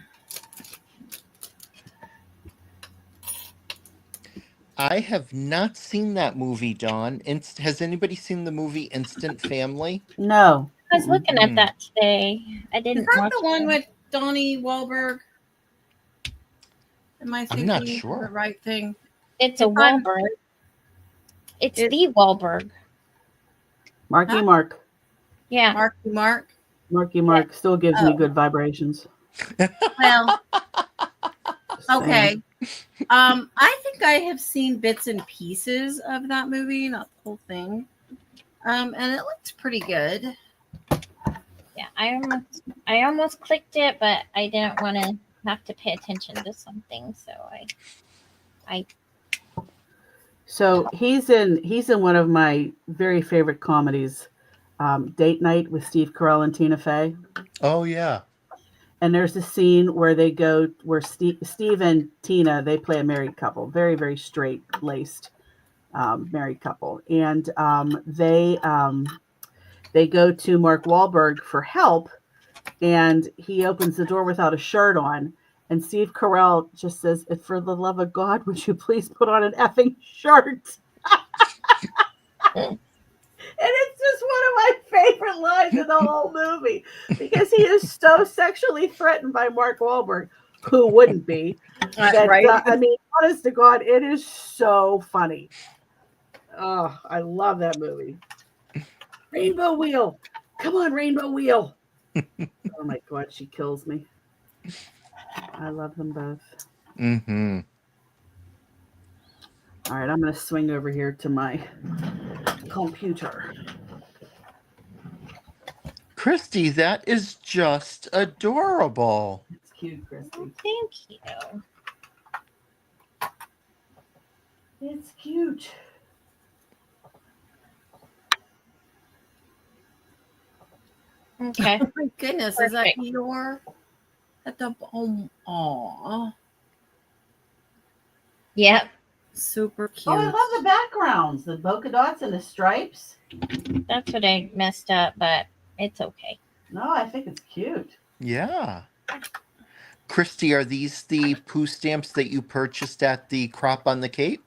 I have not seen that movie, Dawn. Has anybody seen the movie Instant Family? No. I was looking Mm. at that today. I Is didn't that watch the one it. with Donnie Wahlberg? Am I I'm thinking not of sure. the right thing? It's a If I'm- Wahlberg. It's It- the Wahlberg. Marky Huh? Mark. Yeah. Marky Mark. Marky still gives me Oh. good vibrations. Well, Just saying. okay. I think I have seen bits and pieces of that movie, not the whole thing. And it looked pretty good. Yeah. I almost clicked it, but I didn't want to have to pay attention to something, so I So he's in one of my very favorite comedies, Date Night with Steve Carell and Tina Fey. Oh yeah. And there's a scene where they go where Steve and Tina, they play a married couple, very very straight laced married couple, and they go to Mark Wahlberg for help, and he opens the door without a shirt on. And Steve Carell just says, "For the love of God, would you please put on an effing shirt?" And it's just one of my favorite lines in the whole movie because he is so sexually threatened by Mark Wahlberg, who wouldn't be. That, Right. I mean, honest to God, it is so funny. Oh, I love that movie. Rainbow Wheel. Come on, Rainbow Wheel. Oh my God, she kills me. I love them both. Mm-hmm. All right, I'm going to swing over here to my computer. Christy, that is just adorable. It's cute, Christy. Oh, thank you. It's cute. Okay. Oh my goodness, is that Perfect. your at the aw, Yep. super cute. Oh, I love the backgrounds, the polka dots and the stripes. That's what I messed up, but it's okay. No, I think it's cute. Yeah. Christy, are these the poo stamps that you purchased at the Crop on the Cape?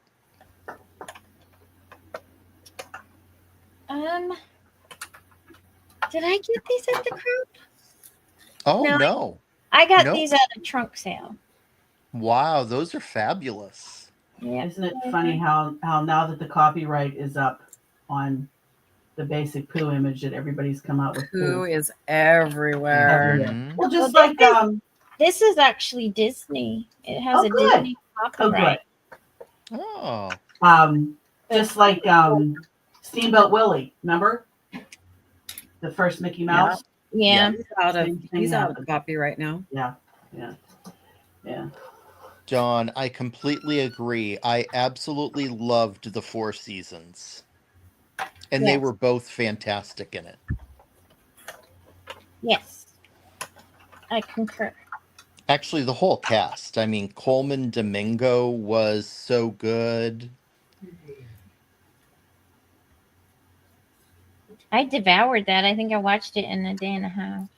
Did I get these at the crop? Oh No. no. I got Nope. these at a trunk sale. Wow, those are fabulous. Yeah. Isn't it funny how now that the copyright is up on the basic poo image that everybody's come out with Poo poo? is everywhere. Everywhere. Mhm. Well, just Well, like This is actually Disney. It has Oh, a good. Disney oh copyright. good. Oh. Just like Steamboat Willie, remember? The first Mickey Mouse? Yeah. Same thing He's out of happened. copyright now. Yeah. Dawn, I completely agree. I absolutely loved the Four Seasons. And they Yes. were both fantastic in it. Yes. I concur. Actually, the whole cast. I mean, Coleman Domingo was so good. I devoured that. I think I watched it in a day and a half.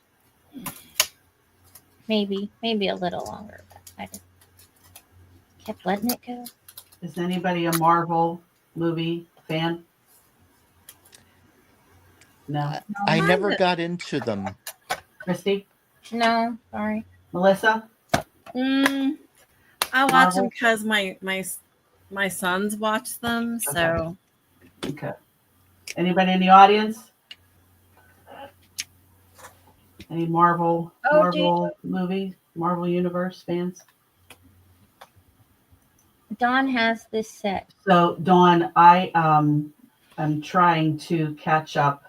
Maybe a little longer, but I just kept letting it go. Is anybody a Marvel movie fan? No. I never got into them. Christy? No, sorry. Melissa? I watch Marvel? them because my sons watch them. So Okay. Anybody in the audience? Any Marvel movie, Marvel Universe fans? Dawn has this set. So Dawn, I'm trying to catch up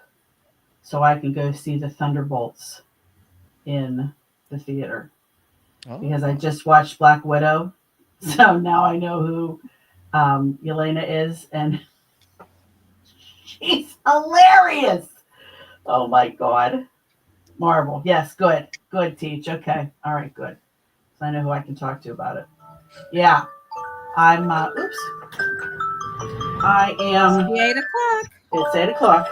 so I can go see the Thunderbolts in the theater Oh. because I just watched Black Widow. So now I know who Yelena is, and she's hilarious. Oh my God. Marvel. Yes, good. Good, Teach. Okay. All right, good. So I know who I can talk to about it. Yeah. I'm oops. I am it's 8:00. it's 8:00.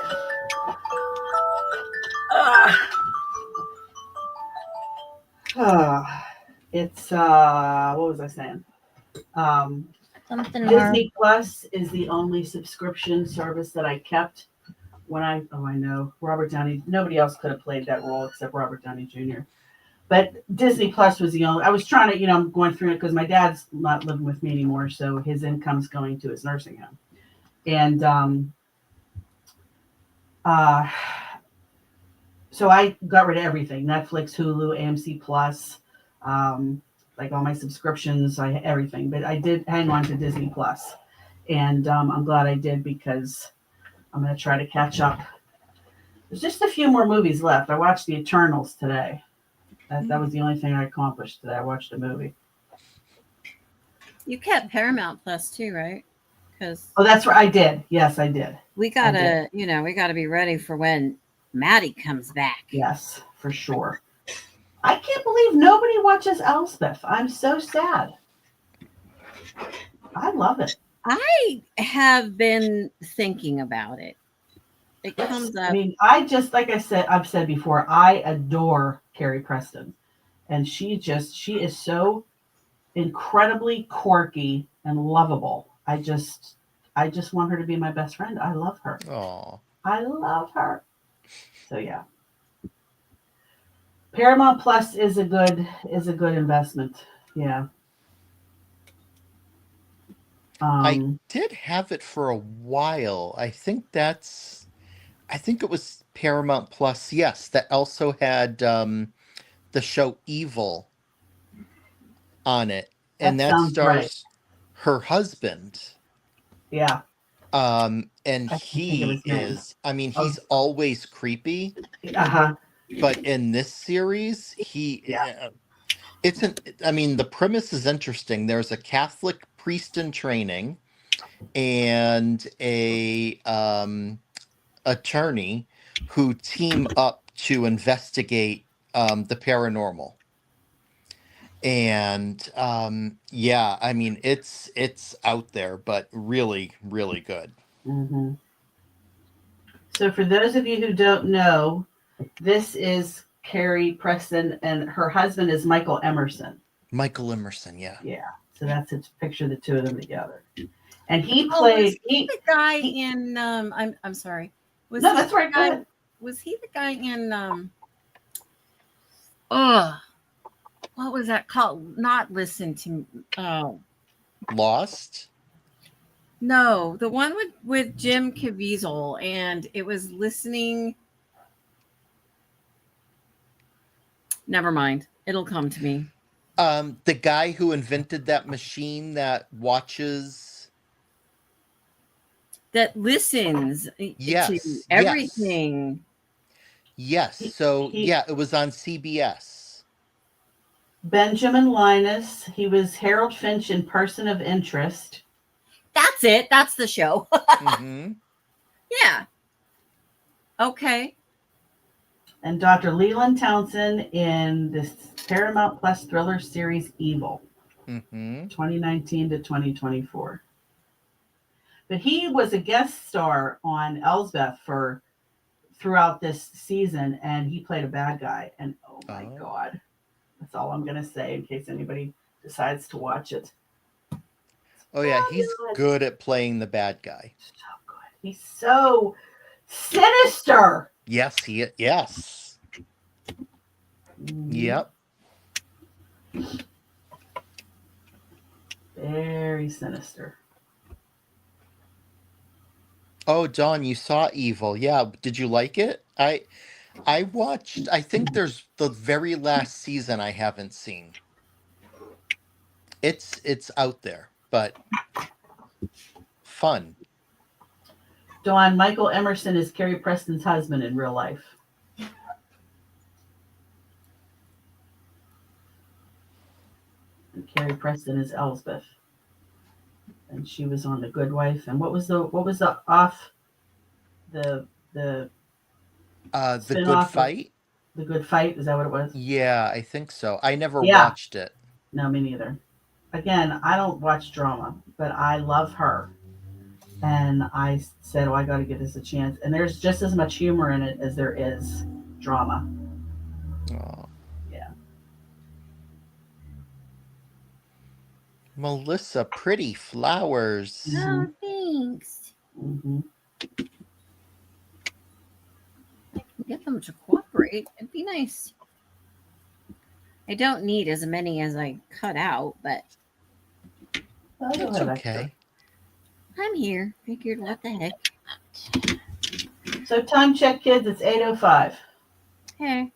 It's what was I saying? Something more. Disney Plus is the only subscription service that I kept when I know Robert Downey. Nobody else could have played that role except Robert Downey Jr. But Disney Plus was the only. I was trying to, I'm going through it because my dad's not living with me anymore, so his income's going to his nursing home, and so I got rid of everything: Netflix, Hulu, AMC Plus, like all my subscriptions, everything. But I did hang on to Disney Plus, and I'm glad I did because I'm going to try to catch up. There's just a few more movies left. I watched The Eternals today. That was the only thing I accomplished today. I watched a movie. You kept Paramount Plus too, right? because Oh, that's right. I did. Yes, I did. we gotta, we gotta be ready for when Maddie comes back. Yes, for sure. I can't believe nobody watches Elspeth. I'm so sad. I love it. I have been thinking about it. It comes I up. mean, like I said, I've said before, I adore Carrie Preston. And she is so incredibly quirky and lovable. I just want her to be my best friend. I love her. Oh, I love her. So yeah. Paramount Plus is a good investment. Yeah. I did have it for a while. I think it was Paramount Plus. Yes, that also had the show Evil on it, and that that sounds right. stars her husband. Yeah. And I can't think of he his name. is, I mean, Oh. he's always creepy, Uh-huh. but in this series, Yeah. I mean, the premise is interesting. There's a Catholic priest in training and a attorney who team up to investigate the paranormal. And yeah, I mean, it's out there, but really, really good. Mm-hmm. So for those of you who don't know, this is Carrie Preston, and her husband is Michael Emerson. Michael Emerson, yeah. Yeah. So that's a picture of the two of them together. And he Was played he the guy in I'm sorry. Was No, he that's right. Go ahead. Was he the guy in what was that called? Not Listen to Lost? No, the one with Jim Caviezel, and it was Listening. Never mind. It'll come to me. The guy who invented that machine that watches, that listens to everything. Yes. So yeah, it was on CBS. Benjamin Linus. He was Harold Finch in Person of Interest. That's it. That's the show. Mm-hmm. Yeah. Okay. And Dr. Leland Townsend in this Paramount Plus thriller series Evil, 2019 to 2024. But he was a guest star on Elsbeth throughout this season, and he played a bad guy. And oh my God, that's all I'm going to say in case anybody decides to watch it. Oh yeah, he's good at playing the bad guy. So good. He's so sinister. Yes, yes. Yep. Very sinister. Oh, Dawn, you saw Evil. Yeah, did you like it? I watched, I think there's the very last season I haven't seen. It's out there, but fun. Dawn, Michael Emerson is Carrie Preston's husband in real life. And Carrie Preston is Elsbeth. And she was on The Good Wife. And what was the off the Good Fight? The Good Fight, is that what it was? Yeah, I think so. I never watched it. No, me neither. Again, I don't watch drama, but I love her. And I said, I got to give this a chance. And there's just as much humor in it as there is drama. Oh. Yeah. Melissa, pretty flowers. Oh, thanks. Mm-hmm. Get them to cooperate. It'd be nice. I don't need as many as I cut out, but that's okay. I'm here. Figured, what the heck. So time check, kids. It's 8:05. Hey.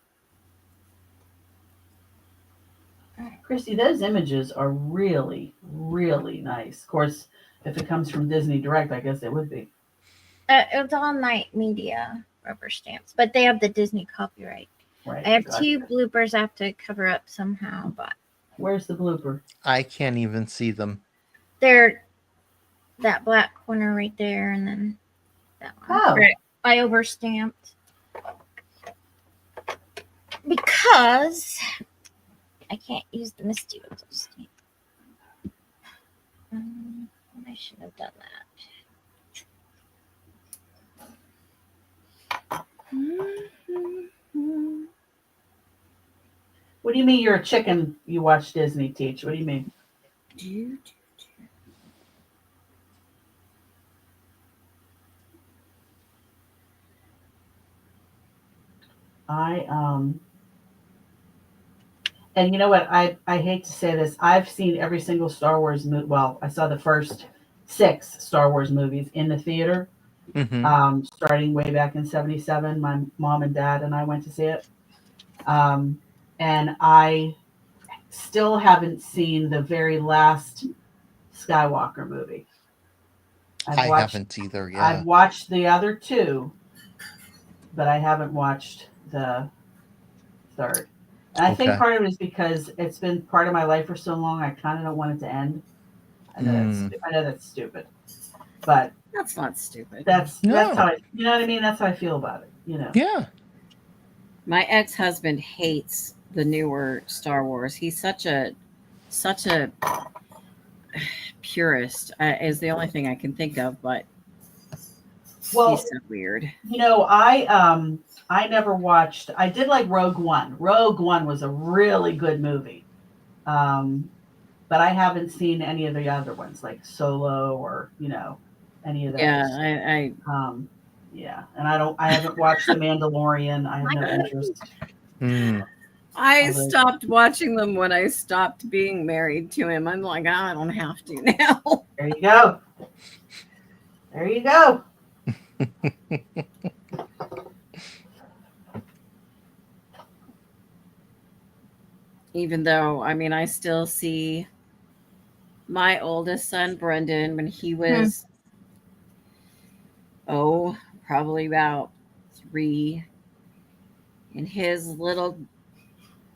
Christy, those images are really, really nice. Of course, if it comes from Disney Direct, I guess it would be. It's All Night Media rubber stamps, but they have the Disney copyright. Right. I have 2 bloopers I have to cover up somehow, but where's the blooper? I can't even see them. they're that black corner right there, and then that one. Oh. Right. I overstamped because I can't use the Misty with those stamps. I should have done that. What do you mean you're a chicken? You watch Disney, Teach? What do you mean? And you know what? I hate to say this. I've seen every single Star Wars movie. Well, I saw the first 6 Star Wars movies in the theater, starting way back in '77. My mom and dad and I went to see it. And I still haven't seen the very last Skywalker movie. I haven't either. Yeah. I've watched the other 2, but I haven't watched the third. And I think Okay. part of it is because it's been part of my life for so long. I kind of don't want it to end. I know that's stupid, but That's not stupid. that's No. how you know what I mean. That's how I feel about it. You know. Yeah. My ex-husband hates the newer Star Wars. He's such a purist. Is the only thing I can think of, but Well, he's so weird. you know, I never watched. I did like Rogue One. Rogue One was a really good movie, but I haven't seen any of the other ones like Solo or any of those. Yeah, Yeah, and I haven't watched The Mandalorian. I have no interest. I stopped watching them when I stopped being married to him. I'm like, I don't have to now. There you go. There you go. Even though, I mean, I still see my oldest son, Brendan, when he was, probably about 3, in his little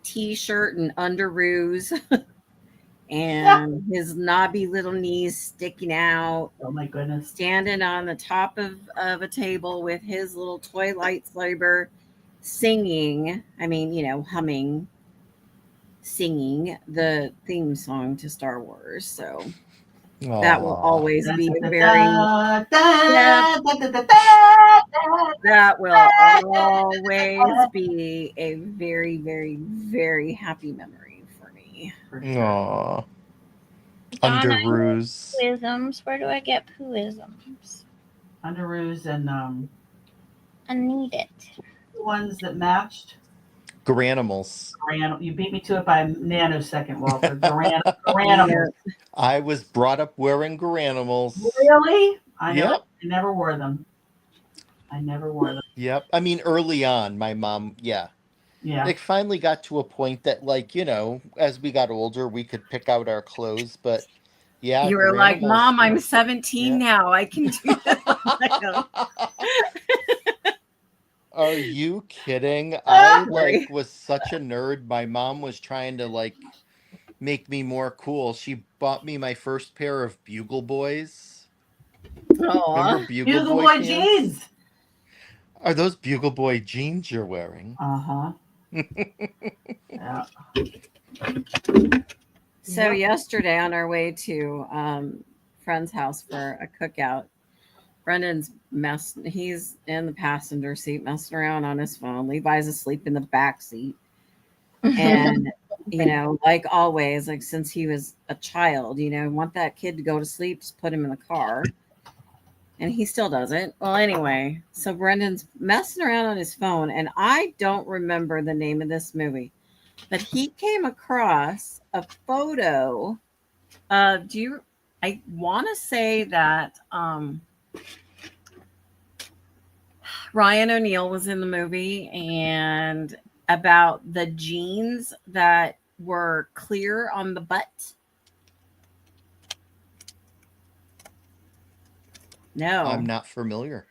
t-shirt and underoos and his knobby little knees sticking out, Oh my goodness. standing on the top of a table with his little toy lightsaber, singing, singing the theme song to Star Wars. So that will always be a very very, very, very happy memory for me. Aw. Donna, Underoos. Pooisms. Where do I get pooisms? Underoos and I need it. the ones that matched. Granimals. You beat me to it by a nanosecond, Walter. Granimals. I was brought up wearing Granimals. Really? I know. Yep. I never wore them. Yep. I mean, early on, my mom, yeah. It finally got to a point that, as we got older, we could pick out our clothes. But yeah, you were like, Granimals Mom, I'm were- 17 now. I can do that. Are you kidding? Was such a nerd. My mom was trying to make me more cool. She bought me my first pair of Bugle Boys. Remember Bugle Boy pants? jeans. Are those Bugle Boy jeans you're wearing? Uh-huh. Yeah. So yesterday on our way to friend's house for a cookout, Brendan's he's in the passenger seat messing around on his phone. Levi's asleep in the back seat. And, like always, since he was a child, want that kid to go to sleep, just put him in the car. And he still doesn't. Well, anyway, so Brendan's messing around on his phone, and I don't remember the name of this movie, but he came across a photo of, I want to say that Ryan O'Neal was in the movie, and about the jeans that were clear on the butt. No, I'm not familiar.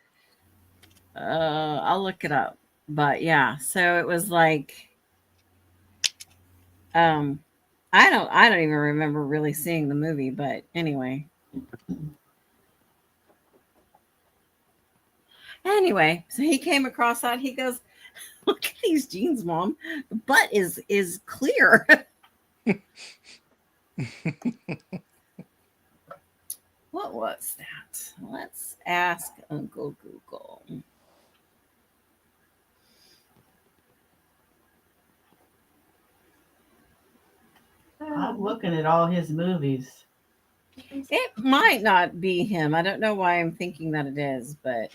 I'll look it up. But yeah, so it was like, I don't even remember really seeing the movie, but anyway. Anyway, so he came across that. He goes, "Look at these jeans, Mom. The butt is clear." What was that? Let's ask Uncle Google. I'm looking at all his movies. It might not be him. I don't know why I'm thinking that it is, but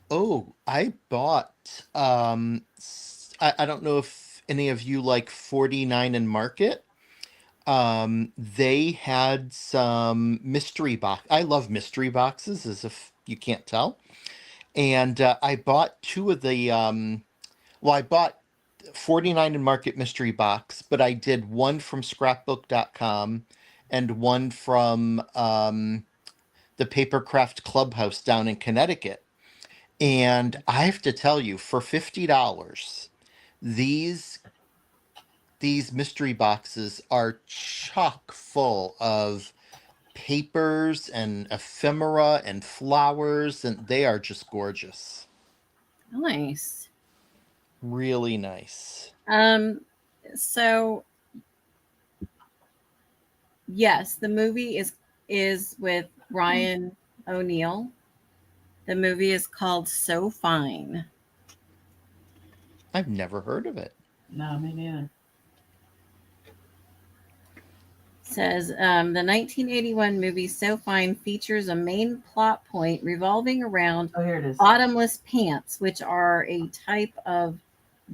Oh, I bought I don't know if any of you like 49 and Market. They had some mystery box. I love mystery boxes, as if you can't tell. And I bought two of the well, I bought 49 and Market mystery box, but I did one from scrapbook.com and one from the Papercraft Clubhouse down in Connecticut. And I have to tell you, for $50, these mystery boxes are chock full of papers and ephemera and flowers, and they are just gorgeous. nice. Really nice. So yes, the movie is with Ryan O'Neal. The movie is called So Fine. I've never heard of it. No, me neither. Says the 1981 movie So Fine features a main plot point revolving around Oh, here it is. bottomless pants, which are a type of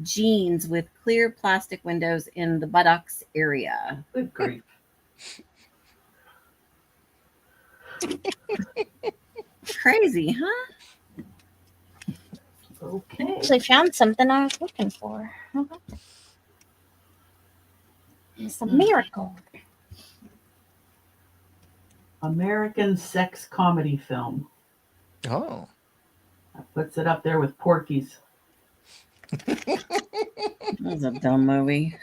jeans with clear plastic windows in the buttocks area. Good grief. Crazy, huh? Okay. Actually found something I was looking for. How about that? It's a miracle. American sex comedy film. Oh. That puts it up there with Porky's. That was a dumb movie.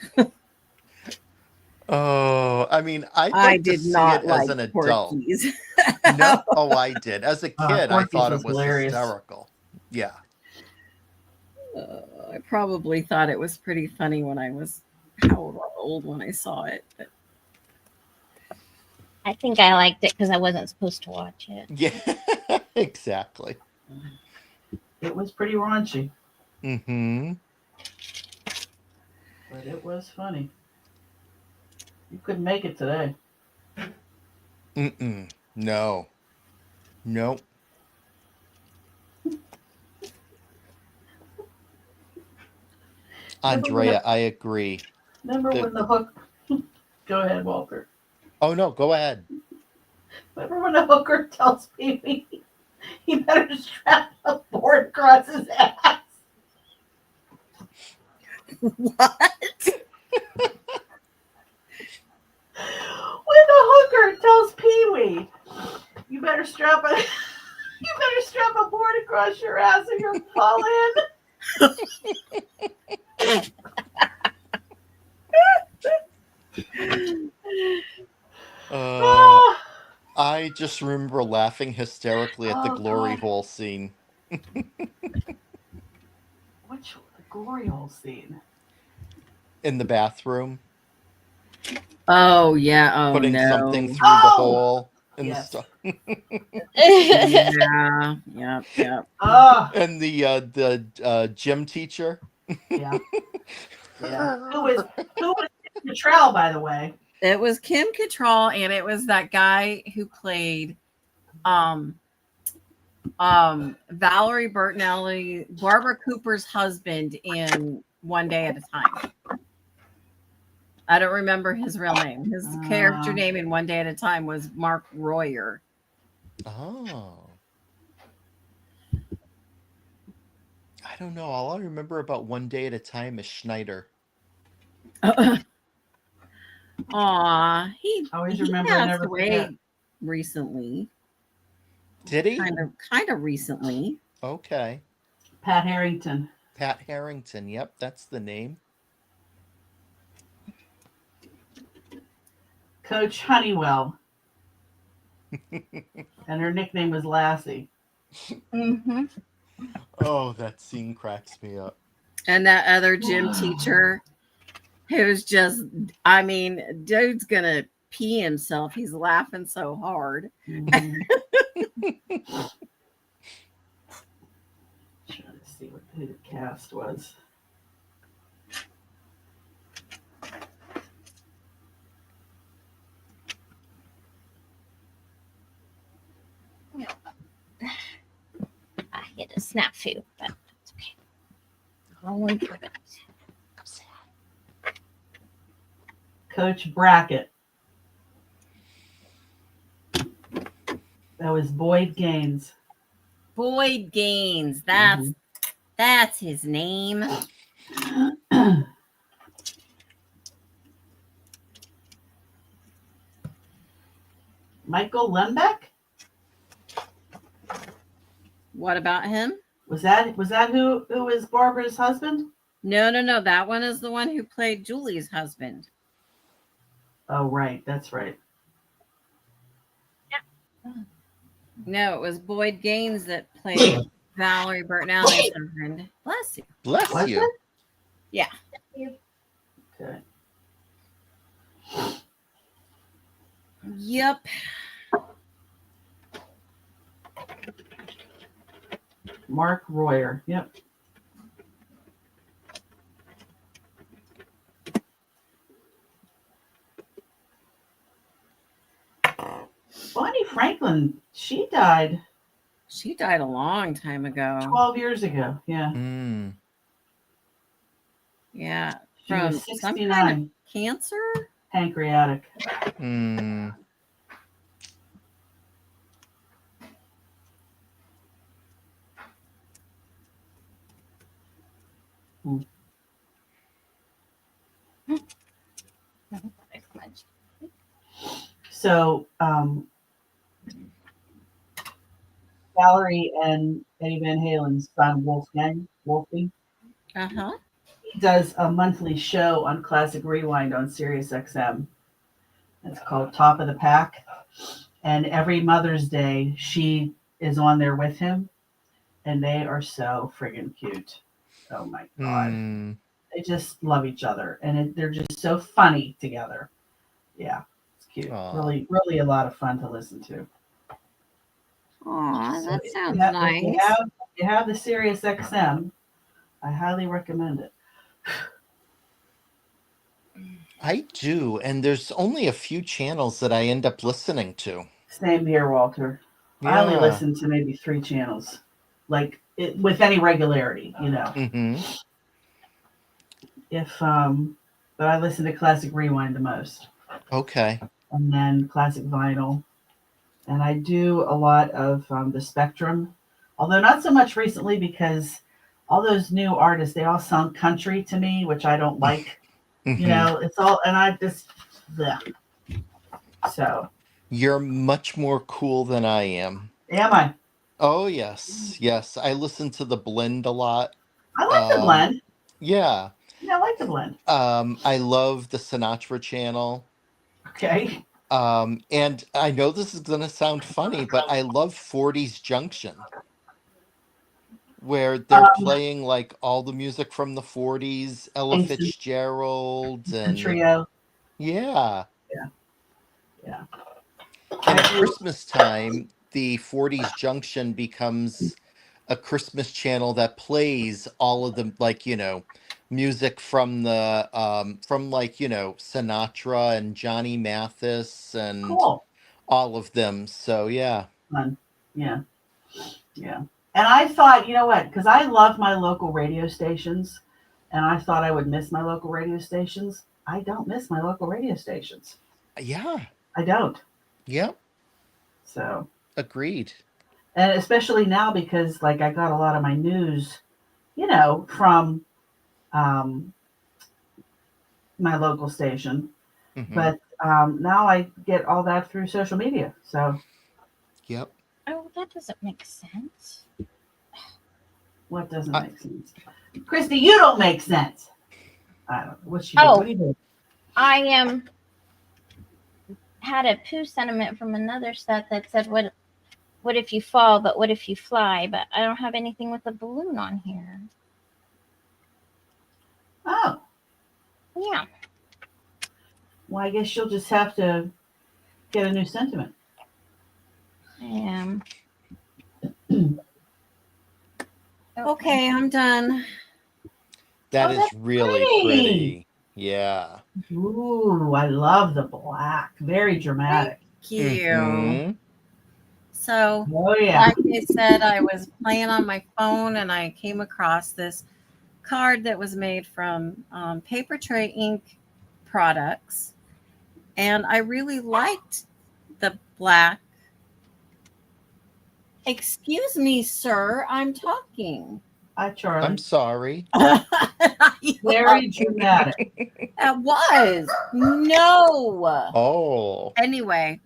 Oh, I mean, I'd I like to did see not it like as an adult. Porky's. No, oh, I did. As a kid, I Porky's thought was it was hilarious. hysterical. Yeah. I probably thought it was pretty funny when I was how old when I saw it. But I think I liked it because I wasn't supposed to watch it. Yeah, exactly. It was pretty raunchy, Mm-hmm. but it was funny. You couldn't make it today. Mm-mm. No. Nope. Andrea, I agree. Remember when the hook? Go ahead, Walter. Oh, no, go ahead. Remember when the hooker tells Pee-wee he better strap a board across his ass? what? When the hooker tells Pee-wee, you better strap a board across your ass or you'll fall in. Ah, I just remember laughing hysterically at the Oh, glory God. hole scene. which the glory hole scene? In the bathroom, Oh yeah. Oh putting no. something through the Oh! hole and Yes. stuff. Yeah. Yep. Yep. Ah, And the gym teacher. yeah. Yeah. Who was the trial, by the way? It was Kim Cattrall, and it was that guy who played Valerie Bertinelli, Barbara Cooper's husband in One Day at a Time. I don't remember his real name. His character name in One Day at a Time was Mark Royer. Oh. I don't know. All I remember about One Day at a Time is Schneider. Aw, he Always remember, I passed never away forget. recently. Did he? Kind of recently. Okay. Pat Harrington. Pat Harrington. Yep, that's the name. Coach Honeywell, and her nickname was Lassie. Mm-hmm. Oh, that scene cracks me up. And that other gym teacher who's just, I mean, dude's gonna pee himself. He's laughing so hard. Mhm. Trying to see who the cast was. I hit a snafu, but that's okay. All in for it. Coach Brackett. That was Boyd Gaines. Boyd Gaines. That's his name. Michael Lembeck? What about him? Was that who was Barbara's husband? No. That one is the one who played Julie's husband. Oh, right. That's right. No, it was Boyd Gaines that played Valerie Bertinelli's husband. Bless you. Bless Was you. it? Yeah. Okay. Yep. Mark Royer. Yep. Bonnie Franklin, she died She died a long time ago. 12 years ago. Yeah. Mm. Yeah. She From was some 69. kind of cancer? Pancreatic. Mm. So Valerie and Eddie Van Halen's son Wolfie, Uh-huh. he does a monthly show on Classic Rewind on Sirius XM. It's called Top of the Pack. And every Mother's Day, she is on there with him. And they are so friggin' cute. Oh my God. Mm. They just love each other. And they're just so funny together. Yeah, it's cute. Aw. Really, really a lot of fun to listen to. Aw, So that if sounds you have- nice. If you have the Sirius XM, I highly recommend it. I do, and there's only a few channels that I end up listening to. Same here, Walter. I only listen to maybe 3 channels, with any regularity, Mm-hmm. But I listen to Classic Rewind the most, Okay. and then Classic Vinyl, and I do a lot of the Spectrum, although not so much recently because all those new artists, they all sound country to me, which I don't like. Mhm. It's all, and I just, bleh. So, You're much more cool than I am. am I? Oh, yes. Yes. I listen to the Blend a lot. I like the blend. Yeah. Yeah, I like the blend. I love the Sinatra channel. Okay. And I know this is going to sound funny, but I love 40s Junction, where they're playing like all the music from the 40s, Ella Thanks. Fitzgerald, And and Trio. yeah. Yeah. And at Christmas time, the 40s Junction becomes a Christmas channel that plays all of the music from the Sinatra and Johnny Mathis and Cool. all of them. So yeah. Fun. Yeah. Yeah. And I thought, you know what? Because I love my local radio stations, and I thought I would miss my local radio stations. I don't miss my local radio stations. Yeah. I don't. Yep. So, Agreed. and especially now because I got a lot of my news, from my local station. Mhm. But now I get all that through social media. So, Yep. Oh, that doesn't make sense. What doesn't I- make sense? Christy, you don't make sense. I don't know. What's she doing? Oh. What are you doing? I had a poo sentiment from another set that said, what if you fall, but what if you fly? But I don't have anything with a balloon on here. Oh, Yeah. well, I guess you'll just have to get a new sentiment. Okay, I'm done. That Oh, is that's really pretty. pretty. Yeah. Ooh, I love the black. Very dramatic. Thank you. Mhm. So, Oh, yeah. like I said, I was playing on my phone and I came across this card that was made from Paper Tray Inc. products. And I really liked the black. Excuse me, sir, I'm talking. Hi, I'm Charlie. sorry. Very dramatic. That was. No. Oh. Anyway,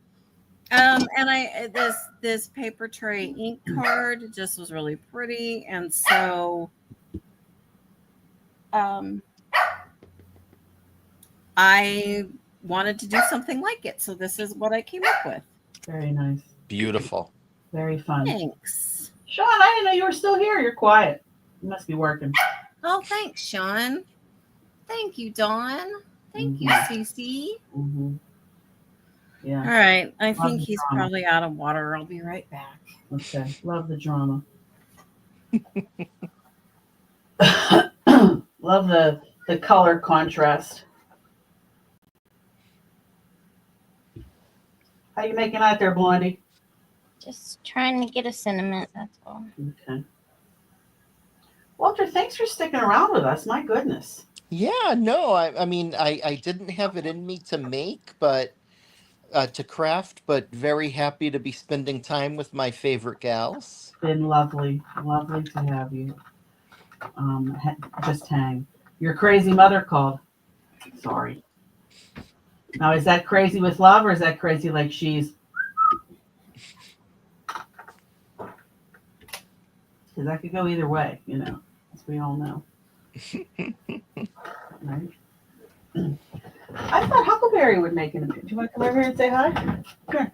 and I this Paper Tray ink card just was really pretty, and so I wanted to do something like it. So this is what I came up with. Very nice. Beautiful. Very fun. Thanks. Sean, I didn't know you were still here. You're quiet. You must be working. Oh, thanks, Sean. Thank you, Dawn. Thank you, Cece. Mm-hmm. All Yeah. right. I Love think the he's drama. probably out of water. I'll be right back. Okay. Love the drama. Love the color contrast. How you making out there, Blondie? Just trying to get a sentiment, that's all. Okay. Walter, thanks for sticking around with us. My goodness. Yeah, no, I mean, I didn't have it in me to make, but to craft, but very happy to be spending time with my favorite gals. Been lovely. Lovely to have you. Just hang. Your crazy mother called. Sorry. Now, is that crazy with love or is that crazy like she's? Because that could go either way, you know, as we all know. Right? I thought Huckleberry would make an appearance. Do you want to come over here and say hi? Come here.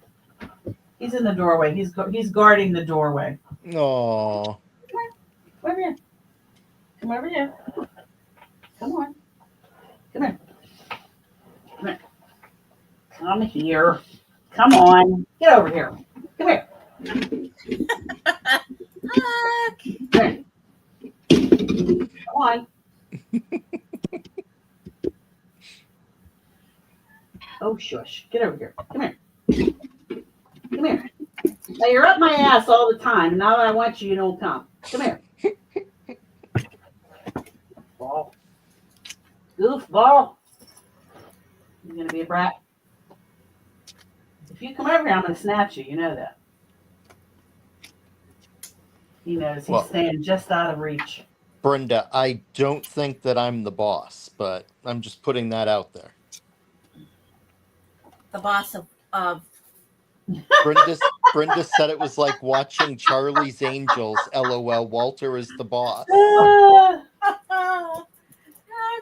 He's in the doorway. He's guarding the doorway. Oh, Come over here. Come over here. Come on. Come here. Come here. Come here. Come on. Get over here. Come here. Huck. Come here. Come on. Oh, shush. Get over here. Come here. Come here. Now, you're up my ass all the time. Now that I want you, you don't come. Come here. Ball. Goofball. You're going to be a brat. If you come over here, I'm going to snatch you. You know that. He knows. He's staying just out of reach. Brenda, I don't think that I'm the boss, but I'm just putting that out there. The boss of Brenda said it was like watching Charlie's Angels. LOL. Walter is the boss. how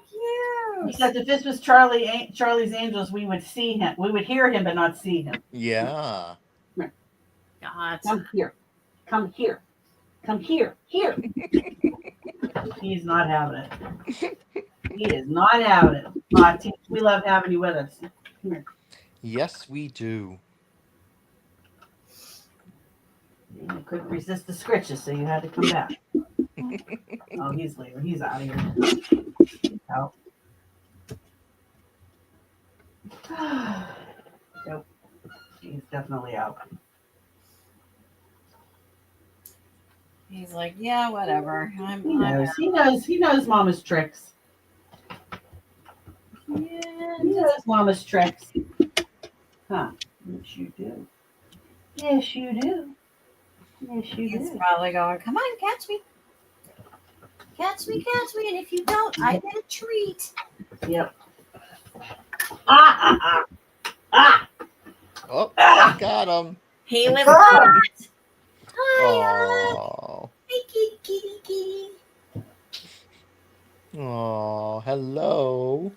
cute. Except if this was Charlie's Angels, we would see him. We would hear him, but not see him. Yeah. God. Come here. Come here. Come here. Here. He's not having it. He is not having it. Aw, we love having you with us. Come here. Yes, we do. You couldn't resist the scritches, so you had to come back. Oh, he's leaving. He's out of here. Out. Nope. He's definitely out. He's like, yeah, whatever. He knows. He knows. He knows Mama's tricks. He knows Mama's tricks. Huh? Yes, you do. Yes, you do. Yes, you He's do. probably going, come on, catch me. Catch me, and if you don't, I get a treat. Yep. Ah! Oh, I got him. He was hot. Hi, Oh. Hi, kitty kitty, kitty. Oh, hello.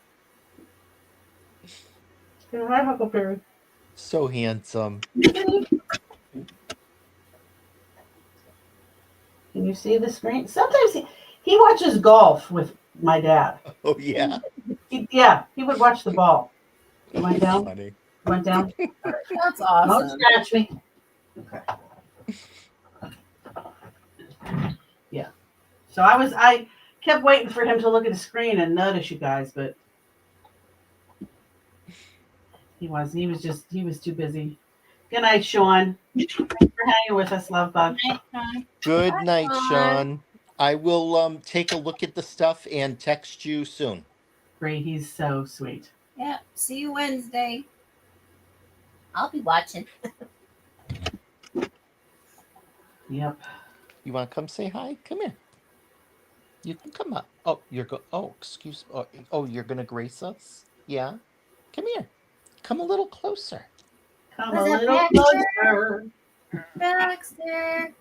Hi, Huckleberry. So handsome. Can you see the screen? Sometimes he watches golf with my dad. Oh, yeah. He would watch the ball. You went That's down? funny. Went down? That's Don't awesome. scratch me. Okay. Yeah. So I kept waiting for him to look at the screen and notice you guys, but he was too busy. Good night, Sean. Thanks for hanging with us, love bug. Good night, Sean. Sean. I will take a look at the stuff and text you soon. Great, he's so sweet. Yeah. See you Wednesday. I'll be watching. Yep. You want to come say hi? Come here. You can come up. Oh, excuse. Oh, you're gonna grace us? Yeah. Come here. Come a little closer. Come Was a it little Baxter? closer. Baxter.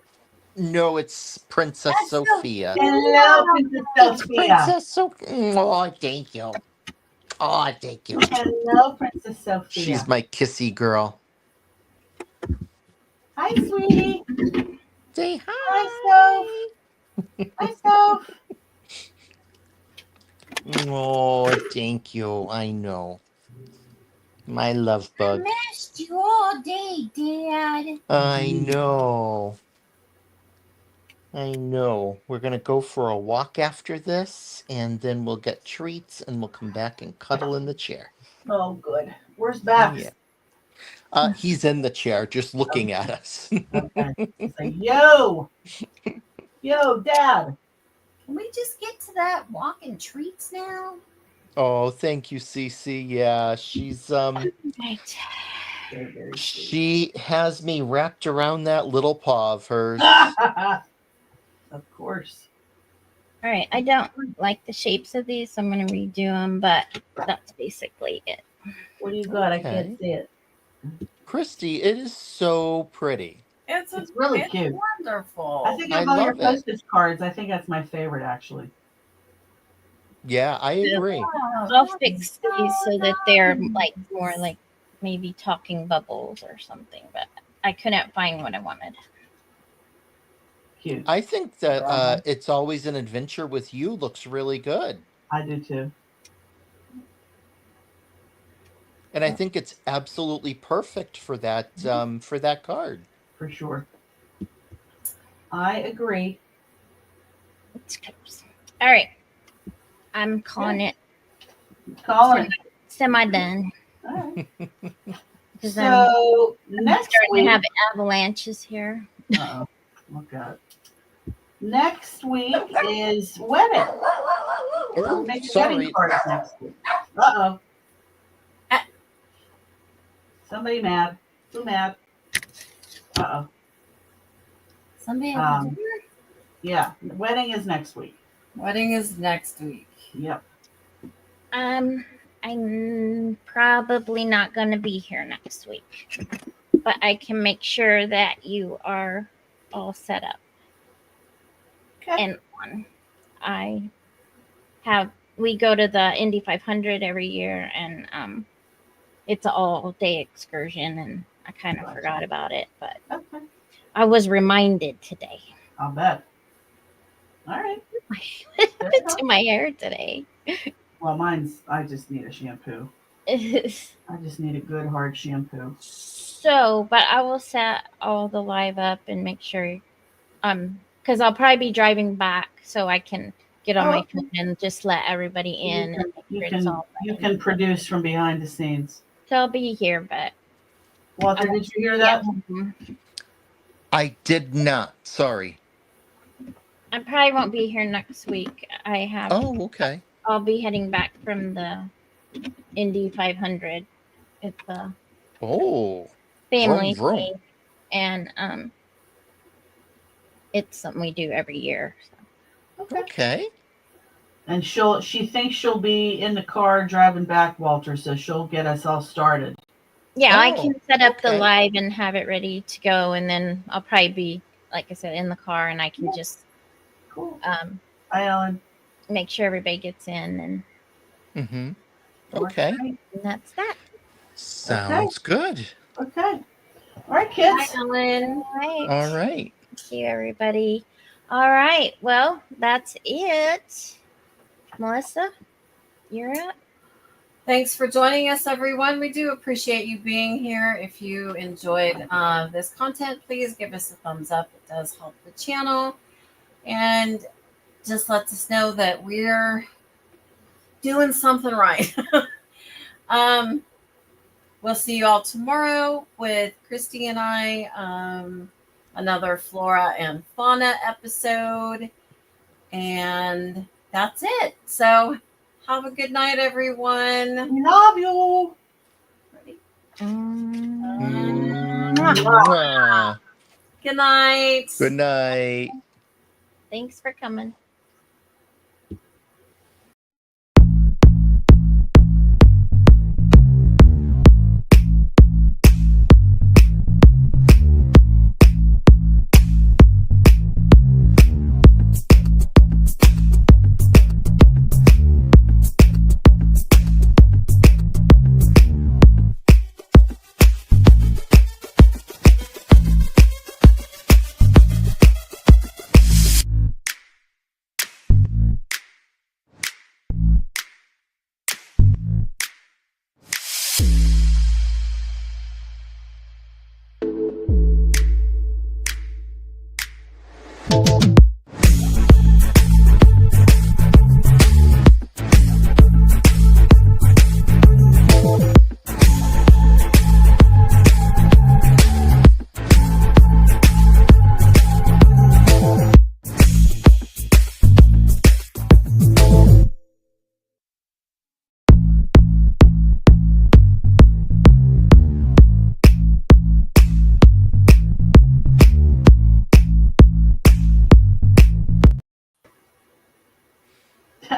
No, it's Princess That's so Sophia. Hello, Princess It's Sophia. Princess Sophia. Oh, thank you. Oh, thank you. Hello, Princess Sophia. She's my kissy girl. Hi, sweetie. Say Hi, Soph. Hi, Soph. Oh, thank you. I know. My love bug. Missed you all day, Dad. I know. I know. We're going to go for a walk after this, and then we'll get treats, and we'll come back and cuddle in the chair. Oh, good. Where's Babs? Yeah. He's in the chair, just looking at us. Okay. He's like, yo, Dad. Can we just get to that walking treats now? Oh, thank you, Cece. Yeah, she's Right. Very, very sweet. she has me wrapped around that little paw of hers. Of course. All right. I don't like the shapes of these, so I'm going to redo them, but that's basically it. What do you got? I Okay. can't see it. Christy, it is so pretty. It's really cute. Wonderful. I think I of all your love it. postage cards, I think that's my favorite, actually. Yeah, I agree. I'll fix these so that they're like more like maybe talking bubbles or something, but I couldn't find what I wanted. Cute. I think that It's Always an Adventure with You looks really good. I do too. And I think it's absolutely perfect for that card. For sure. I agree. It's close. All right. I'm calling it Colin. semi done. All right. Because So I'm next starting week. to have avalanches here. Uh-oh. Look out. Next week is wedding. We'll make Sorry. wedding cards next week. Uh-oh. Ah. Somebody mad. Who mad? Uh-oh. Somebody Um, have dinner? Yeah. The wedding is next week. Wedding is next week. Yep. I'm probably not going to be here next week, but I can make sure that you are all set up. Okay. And we go to the Indy 500 every year, and it's an all-day excursion, and I kind of forgot about it, but Okay. I was reminded today. I'll bet. All right. What happened to my hair today? Well, I just need a shampoo. I just need a good hard shampoo. So, but I will set all the live up and make sure, because I'll probably be driving back, so I can get on my phone and just let everybody in. And You make sure it's all you ready. can produce from behind the scenes. So I'll be here, but Walter, did you hear that? yeah, I did not. Sorry. I probably won't be here next week. Oh, okay. I'll be heading back from the Indy 500. It's a Oh, family vroom. thing, and it's something we do every year. So. Okay. Okay. And she thinks she'll be in the car driving back, Walter, so she'll get us all started. Yeah, I Oh, can set up the okay. live and have it ready to go, and then I'll probably be, like I said, in the car, and I can just Cool. um, Hi, Ellen. make sure everybody gets in, Mm-hmm. Okay. Okay. and that's that. Sounds good. Okay. All right, Hi, kids. Ellen. All right. All right. Thank you, everybody. All right. Well, that's it. Melissa, you're up. Thanks for joining us, everyone. We do appreciate you being here. If you enjoyed this content, please give us a thumbs up. It does help the channel. And just lets us know that we're doing something right. We'll see you all tomorrow with Christy and I. Another flora and fauna episode. And that's it. So have a good night, everyone. Love you. Ready? Mwah. Good night. Good night. Thanks for coming.